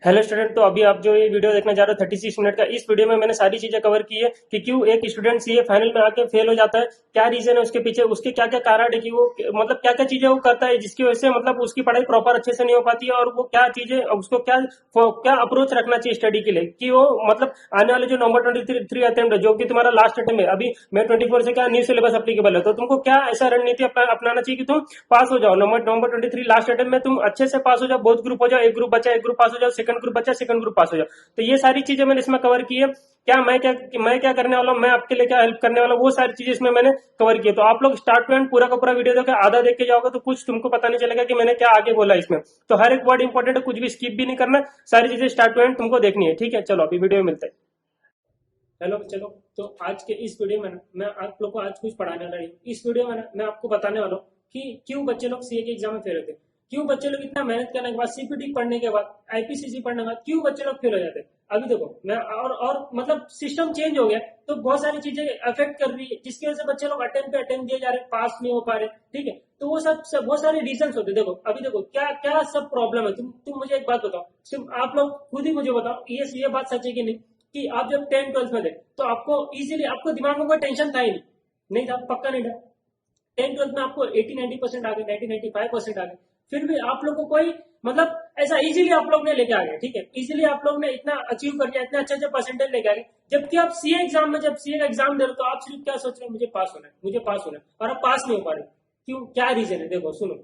Hello student. तो अभी आप जो ये वीडियो देखने जा रहे हो 36 मिनट का, इस वीडियो में मैंने सारी चीजें कवर की है कि क्यों एक स्टूडेंट सीए फाइनल में आके फेल हो जाता है, क्या रीजन है उसके पीछे, उसके क्या क्या कारण है कि वो मतलब क्या क्या चीजें वो करता है जिसकी वजह से मतलब उसकी पढ़ाई प्रॉपर अच्छे से नहीं हो पाती है, और वो क्या चीजें उसको क्या क्या अप्रोच रखना चाहिए स्टडी के लिए कि वो मतलब आने वाले जो नवंबर 23 अटेम्प्ट है जो कि तुम्हारा लास्ट अटेम्प्ट है, अभी May 24 से क्या न्यू सिलेबस अप्लीकेबल है, तो तुमको क्या ऐसा रणनीति अपनाना चाहिए कि तुम पास हो जाओ नवंबर 23 लास्ट अटेम्प्ट में, तुम अच्छे से पास हो जाओ, बहुत ग्रुप हो जाओ, एक ग्रुप बचा एक ग्रुप पास हो जाओ, सेकंड ग्रुप बचा सेकंड ग्रुप पास हो जाओ। तो ये सारी चीजें मैंने इसमें कवर की है। क्या मैं क्या करने वाला हूँ, मैं आपके लिए क्या हेल्प करने वाला हूँ, वो सारी चीजें इसमें मैंने कवर की है। तो आप लोग स्टार्ट टू एंड पूरा का पूरा वीडियो देखो, आधा देख के जाओगे तो कुछ तुमको पता नहीं चलेगा कि मैंने क्या आगे बोला इसमें। तो हर एक वर्ड इंपॉर्टेंट है, कुछ भी स्किप भी नहीं करना, सारी चीजें स्टार्ट टू एंड तुमको देखनी है। ठीक है, चलो अभी वीडियो में मिलते हैं। हेलो, चलो। तो आज के इस वीडियो में ना मैं आप लोग को आज कुछ पढ़ाने वाला हूँ। इस वीडियो में ना मैं आपको बताने वाला हूँ कि क्यों बच्चे लोग सीए के एग्जाम में फेल होते हैं, क्यों बच्चे लोग इतना मेहनत करने के बाद, सीपीटी पढ़ने के बाद, आईपीसीसी पढ़ने के बाद क्यों बच्चे लोग फेल हो जाते हैं। अभी देखो मैं और मतलब सिस्टम चेंज हो गया, तो बहुत सारी चीजें अफेक्ट कर रही है जिसकी वजह से बच्चे लोग अटेम्प्ट पे अटेम्प्ट दिए जा रहे हैं, पास नहीं हो पा रहे। ठीक है, तो वो सब बहुत सारे रीजन होते हैं। देखो अभी देखो क्या क्या सब प्रॉब्लम है। तुम मुझे एक बात बताओ, सिर्फ आप लोग खुद ही मुझे बताओ, ये बात सच है कि नहीं कि आप जब 10th 12th में थे तो आपको इजीली आपको दिमाग में कोई टेंशन था ही नहीं था, पक्का नहीं था। 10th 12th में आपको 80-90% आ गए, 90-95% आ गए, फिर भी आप लोग को कोई मतलब ऐसा इजीली आप लोग ने लेके आ गए। ठीक है, इजीली आप लोग ने इतना अचीव कर लिया, इतने अच्छे अच्छे परसेंटेज लेके आ गए। जबकि आप सीए एग्जाम में जब सीए का एग्जाम दे रहे हो तो आप सिर्फ क्या सोच रहे हो, मुझे पास होना है, मुझे पास होना है, और आप पास नहीं हो पा रहे। क्यों, क्या रीजन है? देखो सुनो,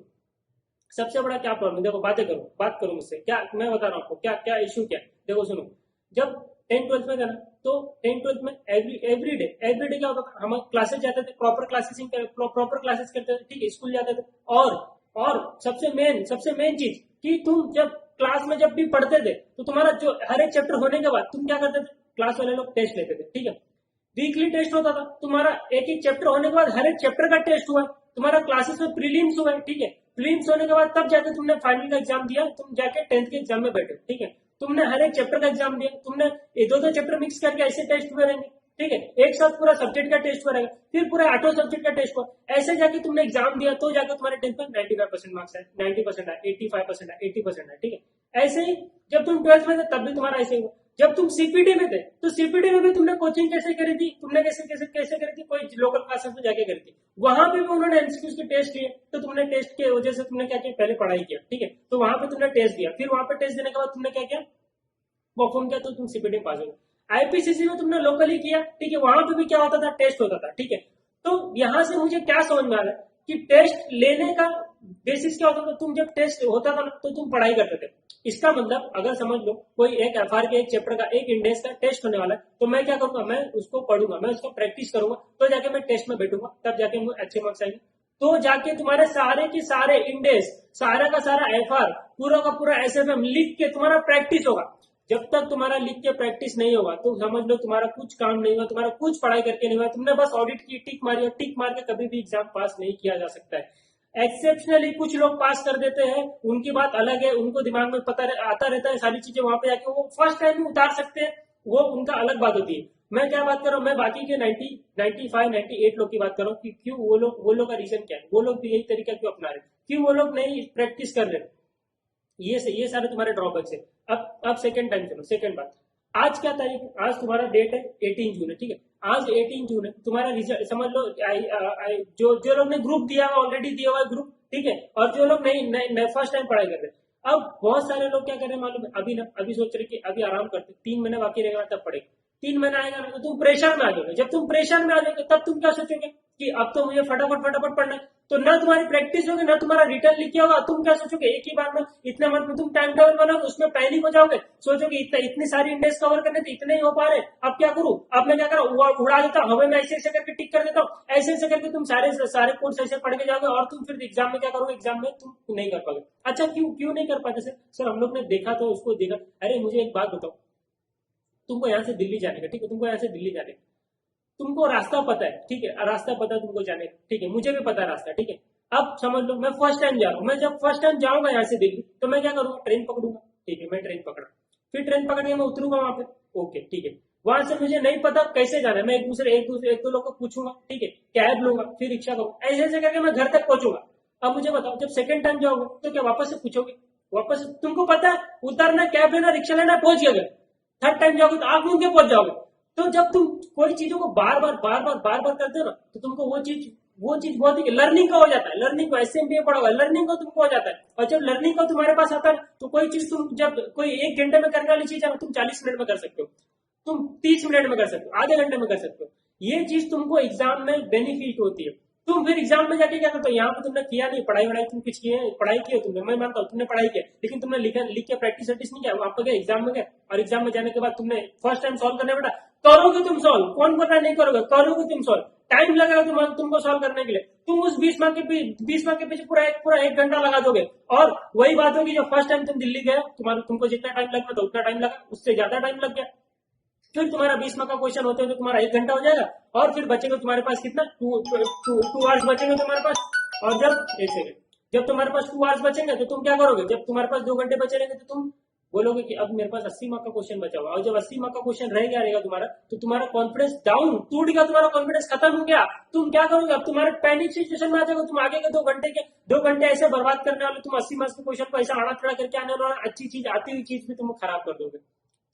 सबसे बड़ा क्या प्रॉब्लम, देखो बात करो मुझसे, क्या मैं बता रहा हूँ आपको क्या क्या इश्यू क्या है। देखो सुनो, जब 10th 12th में था ना, तो 10th 12th में एवरी डे क्या होता था, हम क्लासेस जाते थे, प्रॉपर क्लासेस करते थे, ठीक है, स्कूल जाते थे। और सबसे मेन चीज कि तुम जब क्लास में जब भी पढ़ते थे तो तुम्हारा जो हर एक चैप्टर होने के बाद तुम क्या करते थे, क्लास वाले लोग टेस्ट लेते थे। ठीक है, वीकली टेस्ट होता था तुम्हारा, एक एक चैप्टर होने के बाद हर एक चैप्टर का टेस्ट हुआ, तुम्हारा क्लासेस में प्रीलिम्स हुआ है। ठीक है, प्रीलिम्स होने के बाद तब जाके तुमने फाइनल का एग्जाम दिया, तुम जाके 10th के एग्जाम में बैठे। ठीक है, तुमने हर एक चैप्टर का एग्जाम दिया, तुमने ये दो चैप्टर मिक्स करके ऐसे टेस्ट हुए रहेंगे। ठीक है, एक साथ पूरा सब्जेक्ट का टेस्ट हुआ रहेगा, फिर पूरा 8 सब्जेक्ट का टेस्ट हुआ, ऐसे जाके तुमने एग्जाम दिया तो जाके तुम्हारे 10th में 95% मार्क्स आए, 90% आए, 85% आए, 80% आए। ठीक है, ऐसे ही जब तुम 12th में थे तब भी तुम्हारा ऐसे ही हुआ। जब तुम सीपीटी में थे तो सीपीटी में भी तुमने कोचिंग कैसे करी थी, तुमने कैसे कैसे कैसे करी थी, कोई लोकल क्लासेस में जाके करी थी, वहां पे भी उन्होंने एमसीक्यूज के टेस्ट लिए, तो तुमने टेस्ट के वजह से तुमने क्या किया, पहले पढ़ाई किया। ठीक है, तो वहां पे तुमने टेस्ट दिया, फिर वहां पे टेस्ट देने के बाद तुमने क्या किया, परफॉर्म किया, तो तुम सीपीटी में पास हो गए। आईपीसीसी में तुमने लोकली किया, ठीक है, वहां पे भी क्या होता था, टेस्ट होता था। ठीक है, तो यहां से मुझे क्या समझ में आ रहा है कि टेस्ट लेने का बेसिस क्या होता था, तुम जब टेस्ट होता था ना तो तुम पढ़ाई करते थे। इसका मतलब अगर समझ लो कोई एक एफआर के एक चैप्टर का एक इंडेक्स का टेस्ट होने वाला है, तो मैं क्या करूंगा, मैं उसको पढ़ूंगा, मैं उसको प्रैक्टिस करूंगा, तो जाके मैं टेस्ट में बैठूंगा, तब जाके मुझे अच्छे मार्क्स आएंगे। तो जाके तुम्हारे सारे के सारे इंडेक्स, सारा का सारा एफआर, पूरा का पूरा एसएफएम लिख के तुम्हारा प्रैक्टिस होगा। जब तक तुम्हारा लिख के प्रैक्टिस नहीं होगा तो समझ लो तुम्हारा कुछ काम नहीं हुआ, तुम्हारा कुछ पढ़ाई करके नहीं हुआ, तुमने बस ऑडिट की टिक मारी, और टिक मार के कभी भी एग्जाम पास नहीं किया जा सकता है। एक्सेप्शनली कुछ लोग पास कर देते हैं, उनकी बात अलग है, उनको दिमाग में आता रहता है सारी चीजें, वहां पे जाके वो फर्स्ट टाइम में उतार सकते हैं, वो उनका अलग बात होती है। मैं क्या बात कर रहा हूँ, मैं बाकी के 90 95 98 लोग की बात कर रहा हूँ कि क्यों वो लोग का रीजन क्या है, वो लोग भी यही तरीका क्यों अपना रहे, क्यों वो लोग नहीं प्रैक्टिस कर रहे। ये सारे तुम्हारे ड्रॉबैक्स है। अब सेकंड टाइम चलो, सेकंड बात, आज क्या तारीख है, आज तुम्हारा डेट है 18 जून है। ठीक है, आज 18 जून है, तुम्हारा रिजल्ट समझ लो, जो लोग ने ग्रुप दिया हुआ, ऑलरेडी दिया हुआ ग्रुप, ठीक है, और जो लोग नहीं फर्स्ट टाइम पढ़ाई कर रहे हैं। अब बहुत सारे लोग क्या कर रहे हैं मालूम है, अभी सोच रहे कि अभी आराम करते, 3 महीने बाकी रहेगा तब पढ़ेगा। 3 महीना आएगा ना तो तुम प्रेशर में आ जाओगे, जब तुम प्रेशर में आ जाओगे तब तुम क्या सोचोगे कि अब तो मुझे फटाफट फटाफट पढ़ना है, तो ना तुम्हारी प्रैक्टिस होगी ना तुम्हारा रिटर्न लिख के होगा। तुम क्या सोचोगे, एक ही बार में इतने मंथ में तुम टाइम टेबल बनाओगे, उसमें पैनिक हो जाओगे, सोचोगे इतनी सारी इंडेक्स कवर करने थे, इतने ही हो पा रहे, अब क्या करूं, अब मैं क्या करूं, उड़ा देता हूं, हमें मैं ऐसे ऐसे करके टिक कर देता हूँ, ऐसे ऐसे करके तुम सारे सारे कोर्स ऐसे पढ़ के जाओगे, और तुम फिर एग्जाम में क्या करोगे, एग्जाम में तुम नहीं कर पाओगे। अच्छा, क्यों क्यों नहीं कर पाते सर हम लोग ने देखा तो उसको देखा। अरे मुझे एक बात बताओ, तुमको यहाँ से दिल्ली जाने का, ठीक है, तुमको यहाँ से दिल्ली जाने का, तुमको रास्ता पता है, ठीक है, रास्ता पता है तुमको जाने का, ठीक है, मुझे भी पता है रास्ता। ठीक है, अब समझ लो मैं फर्स्ट टाइम जा रहा हूँ, मैं जब फर्स्ट टाइम जाऊंगा यहाँ से दिल्ली तो मैं क्या करूंगा, ट्रेन पकड़ूंगा। ठीक है, मैं ट्रेन पकड़ा, फिर ट्रेन पकड़ के मैं उतरूंगा वहां पे। ओके, ठीक है, वहां से मुझे नहीं पता कैसे जाना है, मैं एक दो लोग को पूछूंगा, ठीक है, कैब लूंगा, फिर रिक्शा करूंगा, ऐसे ऐसे करके मैं घर तक पहुंचूंगा। अब मुझे बताओ, जब सेकंड टाइम जाओगे तो क्या वापस से पूछोगे, वापस तुमको पता है उतरना, कैब लेना, रिक्शा लेना, पहुंच गए। थर्ड टाइम जाओगे तो आंख मूंद के पहुंच जाओगे। तो जब तुम कोई चीजों को बार बार करते हो ना, तो तुमको वो चीज बहुत ही लर्निंग का हो जाता है। लर्निंग को एसएमबीए पढ़ा हुआ, लर्निंग को तुमको हो जाता है। और जब लर्निंग को तुम्हारे पास आता है तो कोई चीज तुम जब कोई 1 घंटे में करने वाली चीज है तुम 40 मिनट में कर सकते हो, तुम 30 मिनट में कर सकते हो, आधे घंटे में कर सकते हो। ये चीज तुमको एग्जाम में बेनिफिट होती है। तुम फिर एग्जाम में जाके क्या करते हो, यहाँ पे तुमने किया नहीं, पढ़ाई वढ़ाई तुम कुछ किए, पढ़ाई की हो तुमने, मैं मानता हूँ तुमने पढ़ाई किया, लेकिन तुमने लिख के प्रैक्टिस वैक्टिस नहीं किया, वहां पे गए एग्जाम में गए, और एग्जाम में जाने के बाद तुमने फर्स्ट टाइम सॉल्व करने बेटा, करोगे तुम सॉल्व, कौन बोल रहा नहीं करोगे, करोगे तुम सॉल्व। टाइम लगेगा तुमको सॉल्व करने के लिए, तुम उस 20 मार्क के पीछे पूरा 1 घंटा लगा दोगे। और वही बात होगी जब फर्स्ट टाइम तुम दिल्ली गए, तुमको जितना टाइम लगता था उतना टाइम लगा, उससे ज्यादा टाइम लग गया। फिर तुम्हारा 20 मार्क का क्वेश्चन होते हैं तो तुम्हारा 1 घंटा हो जाएगा, और फिर बचेगा तुम्हारे पास कितना, 2 आवर्स बचेंगे तुम्हारे पास। और जब एक सेकंड, जब तुम्हारे पास 2 आवर्स बचेंगे तो तुम क्या करोगे, जब तुम्हारे पास 2 घंटे बचे रहेंगे तो तुम बोलोगे कि अब मेरे पास 80 मार्क का क्वेश्चन बचा हुआ। और जब 80 मार्क का क्वेश्चन रह गया रहेगा तुम्हारा, तो तुम्हारा कॉन्फिडेंस डाउन टूट गया, तुम्हारा कॉन्फिडेंस खत्म हो गया। तुम क्या करोगे, अब तुम्हारे पैनिक सिचुएशन में आ जाएगा, तुम आगे के 2 घंटे ऐसे बर्बाद करने वाले, तुम 80 मार्क्स के क्वेश्चन को ऐसा आड़ा खड़ा करके आने वाले, अच्छी चीज आती हुई चीज भी तुम खराब कर दोगे।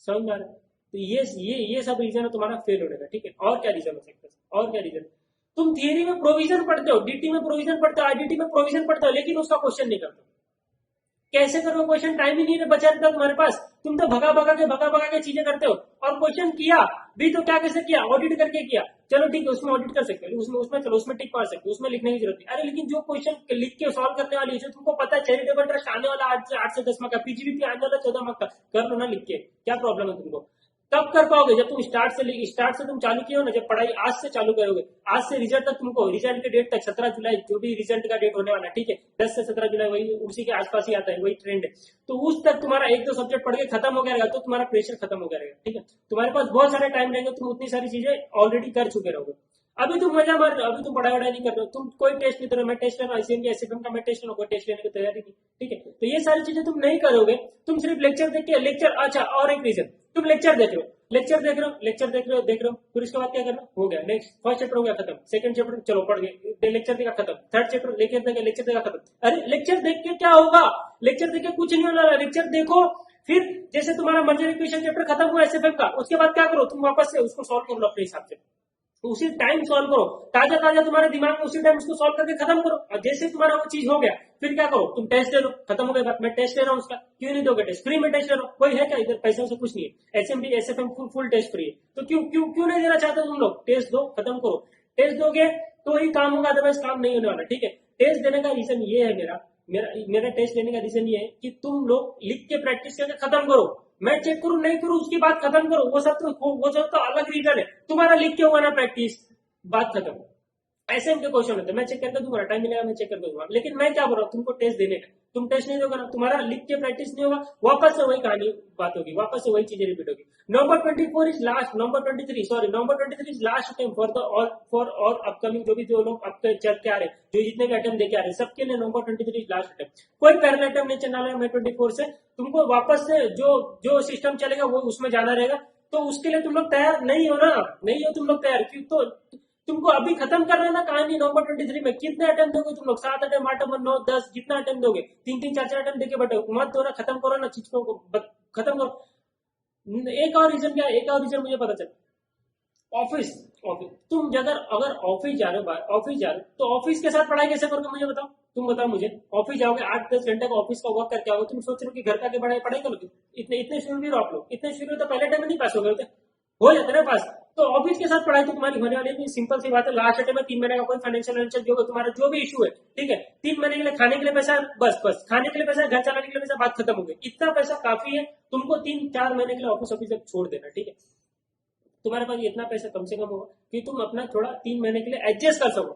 समझ में आ रहा है? तो ये सब रीजन है तुम्हारा फेल होने का। ठीक है, और क्या रीजन हो सकता है, और क्या रीजन, तुम थियरी में प्रोविजन पढ़ते हो, डीटी में प्रोविजन पढ़ते हो, आईडीटी में प्रोविजन पढ़ते हो, लेकिन उसका क्वेश्चन नहीं करते। कैसे करो क्वेश्चन, टाइम ही नहीं बचा रहता तुम्हारे पास, तुम तो भगा के चीजें करते हो। और क्वेश्चन किया भी तो क्या कैसे किया, ऑडिट करके किया, चलो ठीक है उसमें ऑडिट कर सकते हो, उसमें चलो उसमें टिक मार सकते हो, उसमें लिखने की जरूरत नहीं। अरे लेकिन जो क्वेश्चन लिख के सॉल्व करने वाली है, तुमको पता है चैरिटेबल ट्रस्ट आने वाला 8 से 10 मार्क का, पीजीबीपी आने वाला 14 मार्क का, कर लो ना लिख के, क्या प्रॉब्लम है तुमको। तब कर पाओगे जब तुम स्टार्ट से तुम चालू किए हो ना, जब पढ़ाई आज से चालू करोगे, आज से रिजल्ट तक तुमको, रिजल्ट के डेट तक 17 जुलाई जो भी रिजल्ट का डेट होने वाला है, ठीक है, 10 से 17 जुलाई वही उसी के आसपास ही आता है, वही ट्रेंड है। तो उस तक तुम्हारा 1-2 सब्जेक्ट पढ़ के खत्म हो गया रहेगा, तो तुम्हारा प्रेशर खत्म हो गया रहेगा। ठीक है, तुम्हारे पास बहुत सारे टाइम रहेंगे, तुम उतनी सारी चीजें ऑलरेडी कर चुके रहोगे। अभी तुम मजा मार रहे हो, अभी तुम पढ़ाई वढ़ाई नहीं कर रहे हो, तुम कोई टेस्ट नहीं दे रहे हो, मैं टेस्ट ले रहा हूँ, आईसीएमपी एसएफएम का मैं टेस्ट ले रहा हूँ, कोई टेस्ट लेने की तैयारी नहीं। ठीक है, तो ये सारी चीजें तुम नहीं करोगे, तुम सिर्फ लेक्चर देख के, लेक्चर, अच्छा और एक रीजन, तुम लेक्चर देख रहे हो, देख रहे हो, फिर उसके बाद क्या करना, हो गया नेक्स्ट, फर्स्ट चैप्टर हो गया खत्म, सेकंड चैप्टर चलो पढ़ गए, लेक्चर देखा खत्म, थर्ड चैप्टर लेक्चर देखा खत्म। अरे लेक्चर देख के क्या होगा, लेक्चर देख के कुछ नहीं होना, लेक्चर देखो, फिर जैसे तुम्हारा मर्जर इक्वेशन चैप्टर खत्म हुआ एसएफएम का, उसके बाद क्या करो, तुम वापस से उसको सॉल्व कर लो अपने हिसाब से, उसी टाइम सॉल्व करो, ताजा तुम्हारे दिमाग में उसी टाइम उसको सॉल्व करके खत्म करो। और जैसे तुम्हारा वो चीज हो गया, फिर क्या करो, तुम टेस्ट ले लो, खत्म हो गई बात, मैं टेस्ट ले रहा हूँ उसका, क्यों नहीं दोगे टेस्ट, फ्री में टेस्ट ले लो, कोई है क्या इधर, पैसों से कुछ नहीं है, SMP SFM full test free है, तो क्यों नहीं देना चाहते तुम लोग, टेस्ट दो, खत्म करो। टेस्ट दोगे तो ही काम होगा, अदरवाइज काम नहीं होने वाला। ठीक है, टेस्ट देने का रीजन ये है, मेरा टेस्ट लेने का रीजन ये है कि तुम लोग लिख के प्रैक्टिस करके खत्म करो, मैं चेक करूं नहीं करूं उसकी बात खत्म करो, वो सब तो अलग रीजन है, तुम्हारा लिख के हुआ ना प्रैक्टिस, बात खत्म। ऐसे इनके क्वेश्चन होते हैं, मैं चेक करके दूंगा, टाइम मिलेगा मैं चेक कर दूंगा, लेकिन मैं क्या बोल रहा हूँ, तुमको टेस्ट देने का, तुम टेस्ट नहीं दोगे ना, तुम्हारा लिख के प्रैक्टिस नहीं होगा, वापस से वही कहानी बात होगी, वापस से वही चीजें रिपीट होगी। Number 24 is last, number 23 is last attempt for all upcoming, जो लोग अब चल के आ रहे, जो जितने भी अटेम्प्ट देके आ रहे, सबके लिए नंबर 23 इज लास्ट अटेम्प्ट, कोई पैरेलल अटेम्प्ट नहीं चलना है। मैं 24 से तुमको वापस से जो सिस्टम चलेगा वो उसमें जाना रहेगा, तो उसके लिए तुम लोग तैयार नहीं हो ना, नहीं हो तुम लोग तैयार, क्यों, तो तुमको अभी खत्म करना ना कहानी। नंबर 23 में कितने अटेम्प्ट दोगे तुम लोग, 7 अटेम्प्ट, 8 अटेम्प्ट, 9, 10, जितना अटेम्प्ट दोगे, 3 4 अटेम्प्ट देके बैठो, मत दो ना, खत्म करो ना चीज को, खत्म करो। एक और रीजन क्या है, एक और रीजन मुझे पता चला, ऑफिस तुम अगर ऑफिस जा रहे हो, तो ऑफिस के साथ पढ़ाई कैसे करोगे, मुझे बताओ, तुम बताओ मुझे। ऑफिस जाओगे, 8-10 घंटे का ऑफिस का वर्क करके आओगे, तुम सोच रहे हो कि घर का के पढ़ाई करोगे, इतने शुरू भी रहो आप लोग, इतने शुरू तो पहले टाइम में नहीं पास हो जाते ना पास। तो ऑफिस के साथ पढ़ाई तो तुम्हारी होने वाली है, सिंपल सी बात है, लास्ट अटेम्प्ट में 3 महीने का कोई फाइनेंशियल जो तुम्हारा जो भी इशू है, ठीक है, 3 महीने के लिए खाने के लिए पैसा, बस खाने के लिए पैसा, घर चलाने के लिए पैसा, बात खत्म हो गई, इतना पैसा काफी है तुमको 3-4 महीने के लिए ऑफिस छोड़ देना। ठीक है, तुम्हारे पास इतना पैसा कम से कम होगा कि तुम अपना थोड़ा 3 महीने के लिए एडजस्ट कर सको,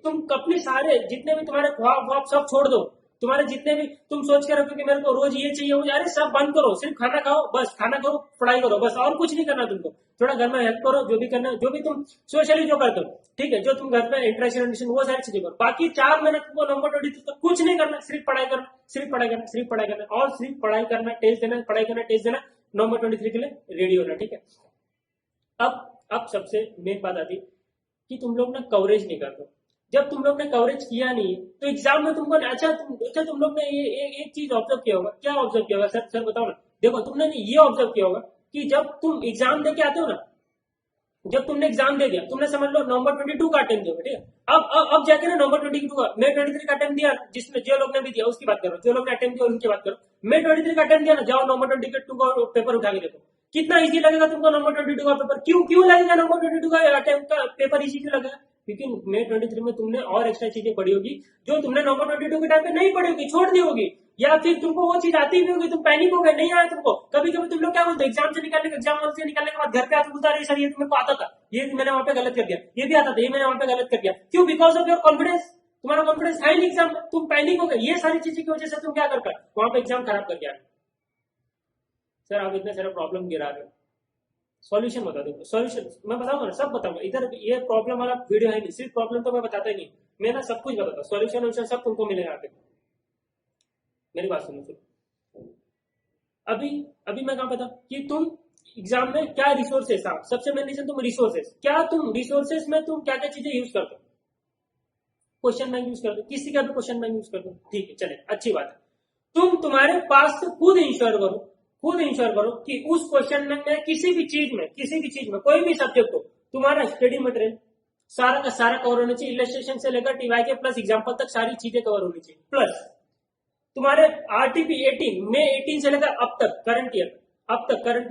तुम अपने सारे जितने भी तुम्हारे ख्वाब सब छोड़ दो, तुम्हारे जितने भी तुम सोच के रखो कि मेरे को रोज ये चाहिए, मुझे, अरे सब बंद करो, सिर्फ खाना खाओ, बस खाना करो, पढ़ाई करो, बस और कुछ नहीं करना तुमको। थोड़ा घर में हेल्प करो, जो भी करना, जो भी तुम सोशली जो करते हो, ठीक है, जो तुम घर में इंटरेक्शन वो सारी चीजें करो, बाकी 4 महीने तुमको नंबर 23 तो कुछ नहीं करना, सिर्फ पढ़ाई करना, और सिर्फ पढ़ाई करना, टेस्ट देना, पढ़ाई करना, टेस्ट देना, नंबर 23 के लिए रेडी होना। ठीक है, अब सबसे मेन बात आती कि तुम लोग ना कवरेज नहीं करते। जब तुम लोग ने कवरेज किया नहीं तो एग्जाम में तुमको अच्छा तुम लोग ने ये एक चीज ऑब्जर्व किया होगा। क्या ऑब्जर्व किया होगा सर? सर बताओ ना। देखो तुमने ये ऑब्जर्व किया होगा कि जब तुम एग्जाम दे के आते हो ना, जब तुमने एग्जाम दे दिया, तुमने समझ लो नवंबर 22 का अटेम्प्ट दिया, ठीक है। अब जाके ना नवंबर 22 का, मे 23 का अटेम्प्ट दिया, जिसमें जो लोग ने भी दिया उसकी बात करो, जो लोग ने अटेम्प्ट दिया उनकी बात करो। मे 23 का अटेम्प्ट दिया ना, जाओ नवंबर 22 का पेपर उठा के देखो, कितना इजी लगेगा तुमको नवंबर 22 का पेपर। क्यों क्यों लगेगा नवंबर 22 का अटेम्प्ट का पेपर इजी क्यों लगेगा? क्योंकि मे 23 में तुमने और एक्स्ट्रा चीजें पढ़ी होगी जो तुमने नवंबर 22 के टाइम पे नहीं पढ़ी होगी, छोड़ दी होगी, या फिर तुमको वो चीज आती भी होगी, तुम पैनिक हो गए, नहीं आया तुमको। कभी कभी तुम लोग क्या बोलते, एग्जाम से निकालने के बाद घर पे आके बोलता रहे सर ये मेरे को आता था, ये मैंने वहां पे गलत कर दिया, ये भी आता था, ये मैंने वहां पे गलत कर दिया। क्यों? Because of your confidence. तुम्हारा कॉन्फिडेंस है नहीं एग्जाम में, तुम पैनिक हो गए। ये सारी चीजें की वजह से तुम क्या कर पाए, वहां पे एग्जाम खराब कर दिया। सर आप इतने सारे प्रॉब्लम गिरा रहे हो, सॉल्यूशन बता दो। सॉल्यूशन मैं बताऊंगा ना, सब बताऊंगा। इधर ये प्रॉब्लम वाला वीडियो है नहीं, सिर्फ प्रॉब्लम तो मैं बताता ही नहीं, मैं ना सब कुछ बताता, सॉल्यूशन सब तुमको मिलेगा आगे। मेरी बात सुनो। अभी अभी मैं कहा पता कि तुम एग्जाम में क्या रिसोर्सेस, सबसे मेन रीजन तुम रिसोर्सेस, क्या तुम रिसोर्सेस में तुम क्या क्या चीजें यूज करते हो? क्वेश्चन बैंक यूज करते हो, किसी का भी क्वेश्चन बैंक यूज करते हो, ठीक है चले, अच्छी बात है। तुम तुम्हारे पास से खुद इंश्योर करो कि उस क्वेश्चन में किसी भी चीज में कोई भी सब्जेक्ट हो, तुम्हारा स्टडी मटेरियल सारा का सारा कवर होना चाहिए, इलस्ट्रेशन से लेकर टीवाई के प्लस एग्जाम्पल तक सारी चीजें कवर होनी चाहिए। प्लस तुम्हारे आरटीपी 18 मई 18 से लेकर अब तक करंट ईयर, अब तक करंट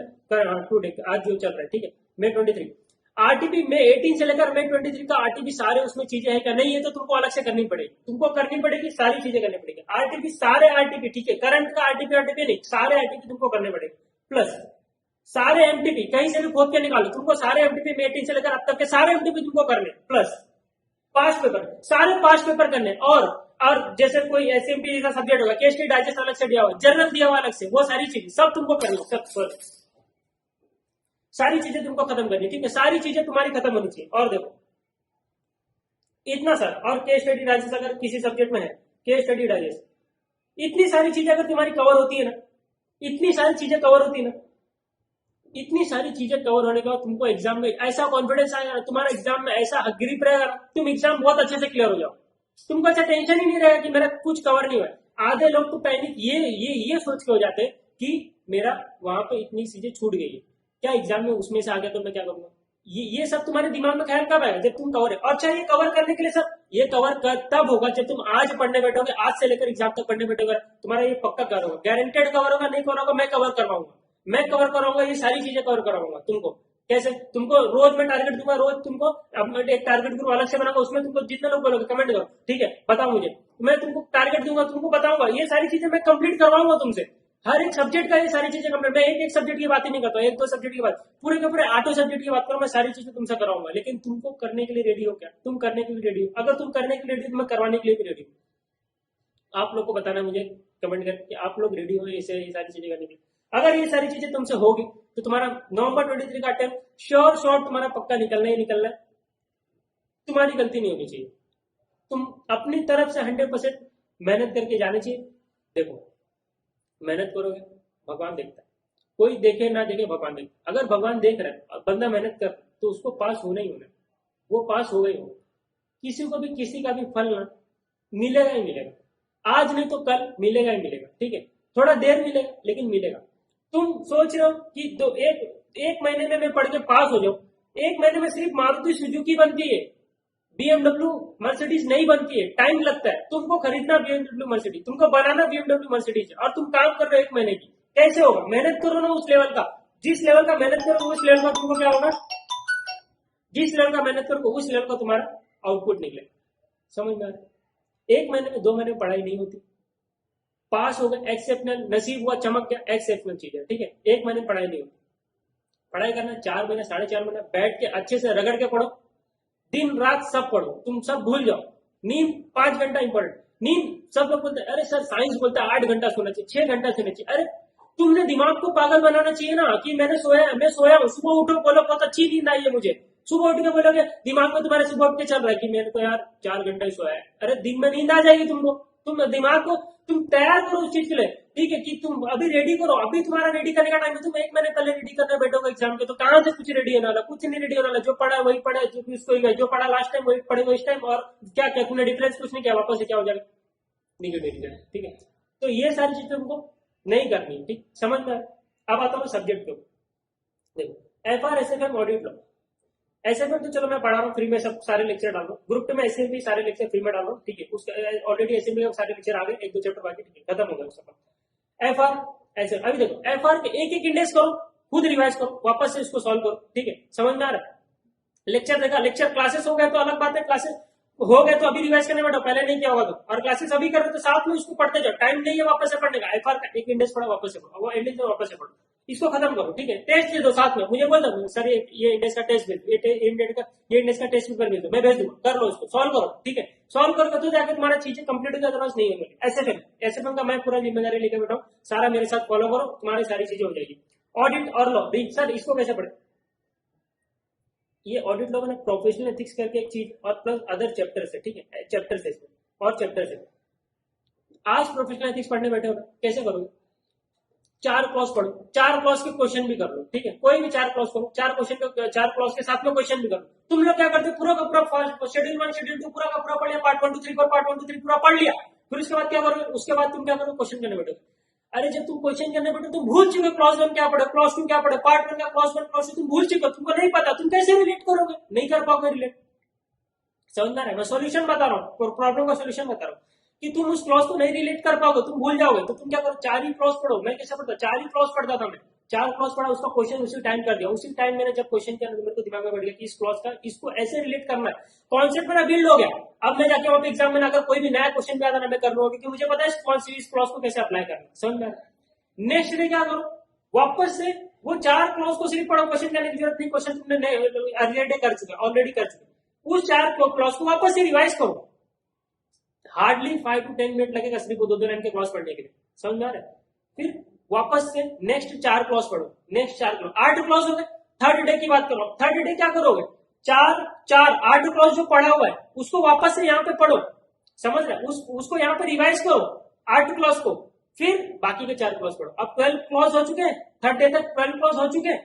टू डे आज जो चल रहा है, ठीक है, मई 23 आरटीपी मई 18 से लेकर मई 23 का आरटीपी सारे उसमें चीजें है क्या? नहीं है तो तुमको अलग से करनी पड़ेगी, सारी चीजें करनी पड़ेगी। आरटीपी सारे आरटीपी, ठीक है, करंट का आरटीपी नहीं, सारे आरटीपी तुमको करने पड़ेगे। प्लस सारे एमटीपी कहीं से भी खोद के निकालो, तुमको सारे एमटीपी मई 18 से लेकर अब तक के सारे एमटीपी तुमको करने। प्लस पास्ट पेपर, सारे पास्ट पेपर करने। और जैसे कोई एसएमपी का सब्जेक्ट होगा, केस स्टडी डाइजेस्ट अलग से दिया हुआ, जर्नल दिया हुआ अलग से, वो सारी चीजें सब तुमको करनी, सब सारी चीजें तुमको खत्म करनी, ठीक है, सारी चीजें तुम्हारी खत्म होनी चाहिए। और देखो इतना सर, और केस स्टडी डाइजेस्ट अगर किसी सब्जेक्ट में है, केस स्टडी डाइजेस्ट, इतनी सारी चीजें अगर तुम्हारी कवर होती है ना, इतनी सारी चीजें कवर होने के बाद तुमको एग्जाम में ऐसा कॉन्फिडेंस आएगा, तुम्हारा एग्जाम में ऐसा ग्रिप रहेगा, तुम एग्जाम बहुत अच्छे से क्लियर हो जाओ, तुमको अच्छा टेंशन ही नहीं रहेगा कि मेरा कुछ कवर नहीं हुआ। आधे लोग तो पैनिक ये सोच के हो जाते हैं कि मेरा वहां पे इतनी चीजें छूट गई है, क्या एग्जाम में उसमें से आ गया तो मैं क्या करूंगा। ये सब तुम्हारे दिमाग में ख्याल कब आएगा? जब तुम कवर है। अच्छा ये कवर करने के लिए सर, ये कवर तब होगा जब तुम आज पढ़ने बैठोगे, आज से लेकर एग्जाम तक पढ़ने बैठोगे, तुम्हारा ये पक्का कवर होगा, गारंटेड कवर होगा। नहीं कवर होगा, मैं कवर करवाऊंगा, ये सारी चीजें कवर करवाऊंगा तुमको। कैसे? तुमको रोज मैं टारगेट दूंगा, रोज तुमको एक टारगेट ग्रुप अलग से बनाऊंगा, उसमें तुमको जितने लोग बोलोगे कमेंट करो, ठीक है, बताओ मुझे, मैं तुमको टारगेट दूंगा, तुमको बताऊंगा, ये सारी चीजें मैं कंप्लीट करवाऊंगा तुमसे, हर एक सब्जेक्ट का ये सारी चीजें कंप्लीट। मैं एक सब्जेक्ट की बात ही नहीं करता, एक दो सब्जेक्ट की बात, पूरे के पूरे 8 सब्जेक्ट की बात करूं, मैं सारी चीजें तुमसे कराऊंगा। लेकिन तुमको करने के लिए रेडी हो क्या? तुम करने के लिए रेडी हो? अगर तुम करने के लिए रेडी हो, मैं करवाने के लिए भी रेडी हूं। आप लोग को बताना मुझे कमेंट करके, आप लोग रेडी हो ये सारी चीजें करने के लिए। अगर ये सारी चीजें तुमसे होगी तो तुम्हारा नवंबर 23 का अटेम्प्ट श्योर तुम्हारा पक्का निकलना ही निकलना है, तुम्हारी गलती नहीं होनी चाहिए, तुम अपनी तरफ से 100% मेहनत करके जानी चाहिए। देखो मेहनत करोगे भगवान देखता है, कोई देखे ना देखे भगवान देखता। अगर भगवान देख रहा है, बंदा मेहनत कर, तो उसको पास होना ही होना, वो पास हो गई हो। किसी को भी किसी का भी फल ना मिलेगा ही मिलेगा, आज नहीं तो कल मिलेगा ही मिलेगा, ठीक है, थोड़ा देर मिलेगा लेकिन मिलेगा। तुम सोच रहे हो कि एक महीने में मैं पढ़ के पास हो जाऊं, एक महीने में सिर्फ मारुति सुजुकी बनती है, बीएमडब्ल्यू मर्सिडीज नहीं बनती है, टाइम लगता है। तुमको खरीदना बीएमडब्ल्यू मर्सिडीज, तुमको बनाना बीएमडब्ल्यू मर्सिडीज, और तुम काम कर रहे हो 1 महीने की, कैसे होगा? मेहनत करो ना उस लेवल का, जिस लेवल का मेहनत करो उस लेवल का तुमको क्या होगा, जिस लेवल का मेहनत करो उस लेवल का तुम्हारा आउटपुट निकलेगा। समझ में आ रहा है? 1 महीने में 2 महीने में पढ़ाई नहीं होती, पास हो गए एक्सेप्शनल, नसीब हुआ चमक गया, एक्सेप्शनल चीज है, ठीक है। 1 महीने पढ़ाई नहीं होती, पढ़ाई करना 4 महीने 4.5 महीने बैठ के अच्छे से रगड़ के पढ़ो, दिन रात सब पढ़ो, तुम सब भूल जाओ। नींद 5 घंटा इंपॉर्टेंट, नींद सब लोग बोलते हैं अरे सर साइंस बोलता है 8 घंटा सोना चाहिए, 6 घंटा सोना चाहिए। अरे तुमने दिमाग को पागल बनाना चाहिए ना कि मैं सोया हूं, सुबह उठो बोलो बहुत अच्छी नींद आई है मुझे, सुबह उठ के बोलोगे, दिमाग में तुम्हारे सुबह उठ के चल रहा है कि मेरे को यार 4 घंटा ही सोया है। अरे दिन में नींद आ जाएगी तुमको, तुम दिमाग को तुम तैयार करो उस चीज के लिए। ठीक है, कि तुम अभी रेडी करो, अभी तुम्हारा रेडी करने का टाइम है, तुम 1 महीने पहले रेडी करने बैठोगे एग्जाम के, तो कहाँ से कुछ रेडी होने वाला, कुछ नहीं रेडी होने वाला, जो पढ़ा वही पढ़ा, जो पढ़ा लास्ट टाइम वही पढ़े इस टाइम, और क्या क्या तुमने डिफरेंस कुछ नहीं किया, वापस से क्या हो जाएगा, निगेटिव रिजल्ट। ठीक है, तो ये सारी चीजें तुमको नहीं करनी, ठीक, समझ में। अब आता हूँ सब्जेक्ट को, देखो FR SFM ऑडिट लो। SFM तो चलो मैं पढ़ा रहा हूँ फ्री में, सब सारे लेक्चर डाल रहा हूँ, ग्रुप पे मैं ऐसे भी सारे लेक्चर फ्री में डाल रहा हूँ, ठीक है, उसका ऑलरेडी SFM में सारे लेक्चर आ गए, 1-2 चैप्टर बाकी, ठीक है, खत्म हो गया उसका। FR ऐसे अभी देखो, FR के एक इंडेक्स करो, खुद रिवाइज करो, वापस से इसको सॉल्व करो, ठीक है, समझ में आ रहा है। लेक्चर देखा, लेक्चर क्लासेस हो गए तो अलग बात है, क्लासेस हो गए तो अभी रिवाइज करने बैठो, पहले नहीं किया होगा तो, और क्लासेस अभी कर रहे तो साथ में उसको पढ़ते जाओ, टाइम नहीं है वापस से पढ़ने का। FR का एक इंडेक्स पढ़ा, वापस से पढ़ो, वो इंडेक्स वापस से पढ़ो, इसको खत्म करो, ठीक है। टेस्ट दे दो साथ में, मुझे बोल दो सर ये इंडेक्स का टेस्ट भेज, ये इंडेक्स का टेस्ट पेपर भेज दो, मैं भेज दूंगा, कर लो इसको, सॉल्व करो, ठीक है। सॉल्व करोगे तो जाकर तुम्हारा चीजें कंप्लीट हो जाए, अदरवाइज नहीं होगी। SFM का मैं पूरा जिम्मेदारी लेकर बैठा हूँ, सारा मेरे साथ फॉलो करो, तुम्हारी सारी चीजें हो जाएगी। ऑडिट और लॉ, सर इसको कैसे पढ़े, ये ऑडिट लॉ में प्रोफेशनल एथिक्स करके एक चीज, और प्लस अदर चैप्टर्स है, ठीक है, चैप्टर्स है इसमें और चैप्टर्स है। आज प्रोफेशनल एथिक्स पढ़ने बैठे हो, कैसे करोगे, 4 क्लॉज पढ़ो, 4 क्लॉज के क्वेश्चन भी कर लो, ठीक है, कोई भी 4 क्लॉज करो, 4 क्वेश्चन 4 क्लॉज के साथ में क्वेश्चन भी करो। तुम लोग क्या करते हो, पूरा का पूरा शेड्यूल 1 शेड्यूल 2 पूरा का पूरा पढ़ लिया, पार्ट 1 2 3 पार्ट 1 2 3 पूरा पढ़ लिया, फिर उसके बाद क्या करोगे, उसके बाद तुम क्या करोगे, क्वेश्चन करने बैठोगे। अरे जब तुम क्वेश्चन करने बैठो तुम भूल चुके क्लॉज 1 क्या पढ़े, क्लॉज 2 क्या पढ़े, पार्ट 1 का क्लॉज 1 क्लॉज 2 तुम भूल चुके, तुमको नहीं पता, तुम कैसे रिलेट करोगे, नहीं कर पाओगे रिलेट। समझ रहा है, मैं सॉल्यूशन बता रहा हूँ, प्रॉब्लम का सॉल्यूशन बता रहा हूँ, कि तुम उस क्लॉज को नहीं रिलेट कर पाओगे, तुम भूल जाओगे, तो तुम क्या करो, 4 ही क्लॉज पढ़ो। मैं कैसे पढ़ता, 4 ही क्लॉज पढ़ता था मैं, 4 क्लॉज पढ़ा, उसका क्वेश्चन उसी टाइम कर दिया, उसी टाइम मैंने जब क्वेश्चन किया मेरे को दिमाग में बैठ गया कि इस क्लॉज का इसको ऐसे रिलेट करना है, कॉन्सेप्ट मेरा बिल्ड हो गया। अब मैं जाके वहां पे एग्जाम में अगर कोई भी नया क्वेश्चन भी आता ना, मैं कर लूंगा, क्योंकि मुझे पता है इस क्लॉज को कैसे अप्लाई करना, समझ में। नेक्स्ट डे क्या करो, वापस से वो 4 क्लॉज को सिर्फ पढ़ो, क्वेश्चन करने की जरूरत नहीं, क्वेश्चन तुमने अर्लियर डे कर चुके, ऑलरेडी कर चुके, उस 4 क्लॉज को वापस से रिवाइज करो। हार्डली 5 to 10 मिनट लगेगा सिर्फ 2 लाइन के क्लॉज पढ़ने के लिए, समझ में आ रहा है। फिर वापस से नेक्स्ट 4 क्लॉज पढ़ो, नेक्स्ट 4 क्लॉज, 8 क्लॉज हो गए। थर्ड डे की बात करो, थर्ड डे क्या करोगे, 8 क्लॉज जो पढ़ा हुआ है उसको वापस से यहाँ पे पढ़ो, समझ रहे, उसको यहाँ पे रिवाइज करो 8 क्लॉज को, फिर बाकी के 4 क्लॉज पढ़ो। अब 12 क्लॉज हो चुके हैं, थर्ड डे तक 12 क्लॉज हो चुके हैं,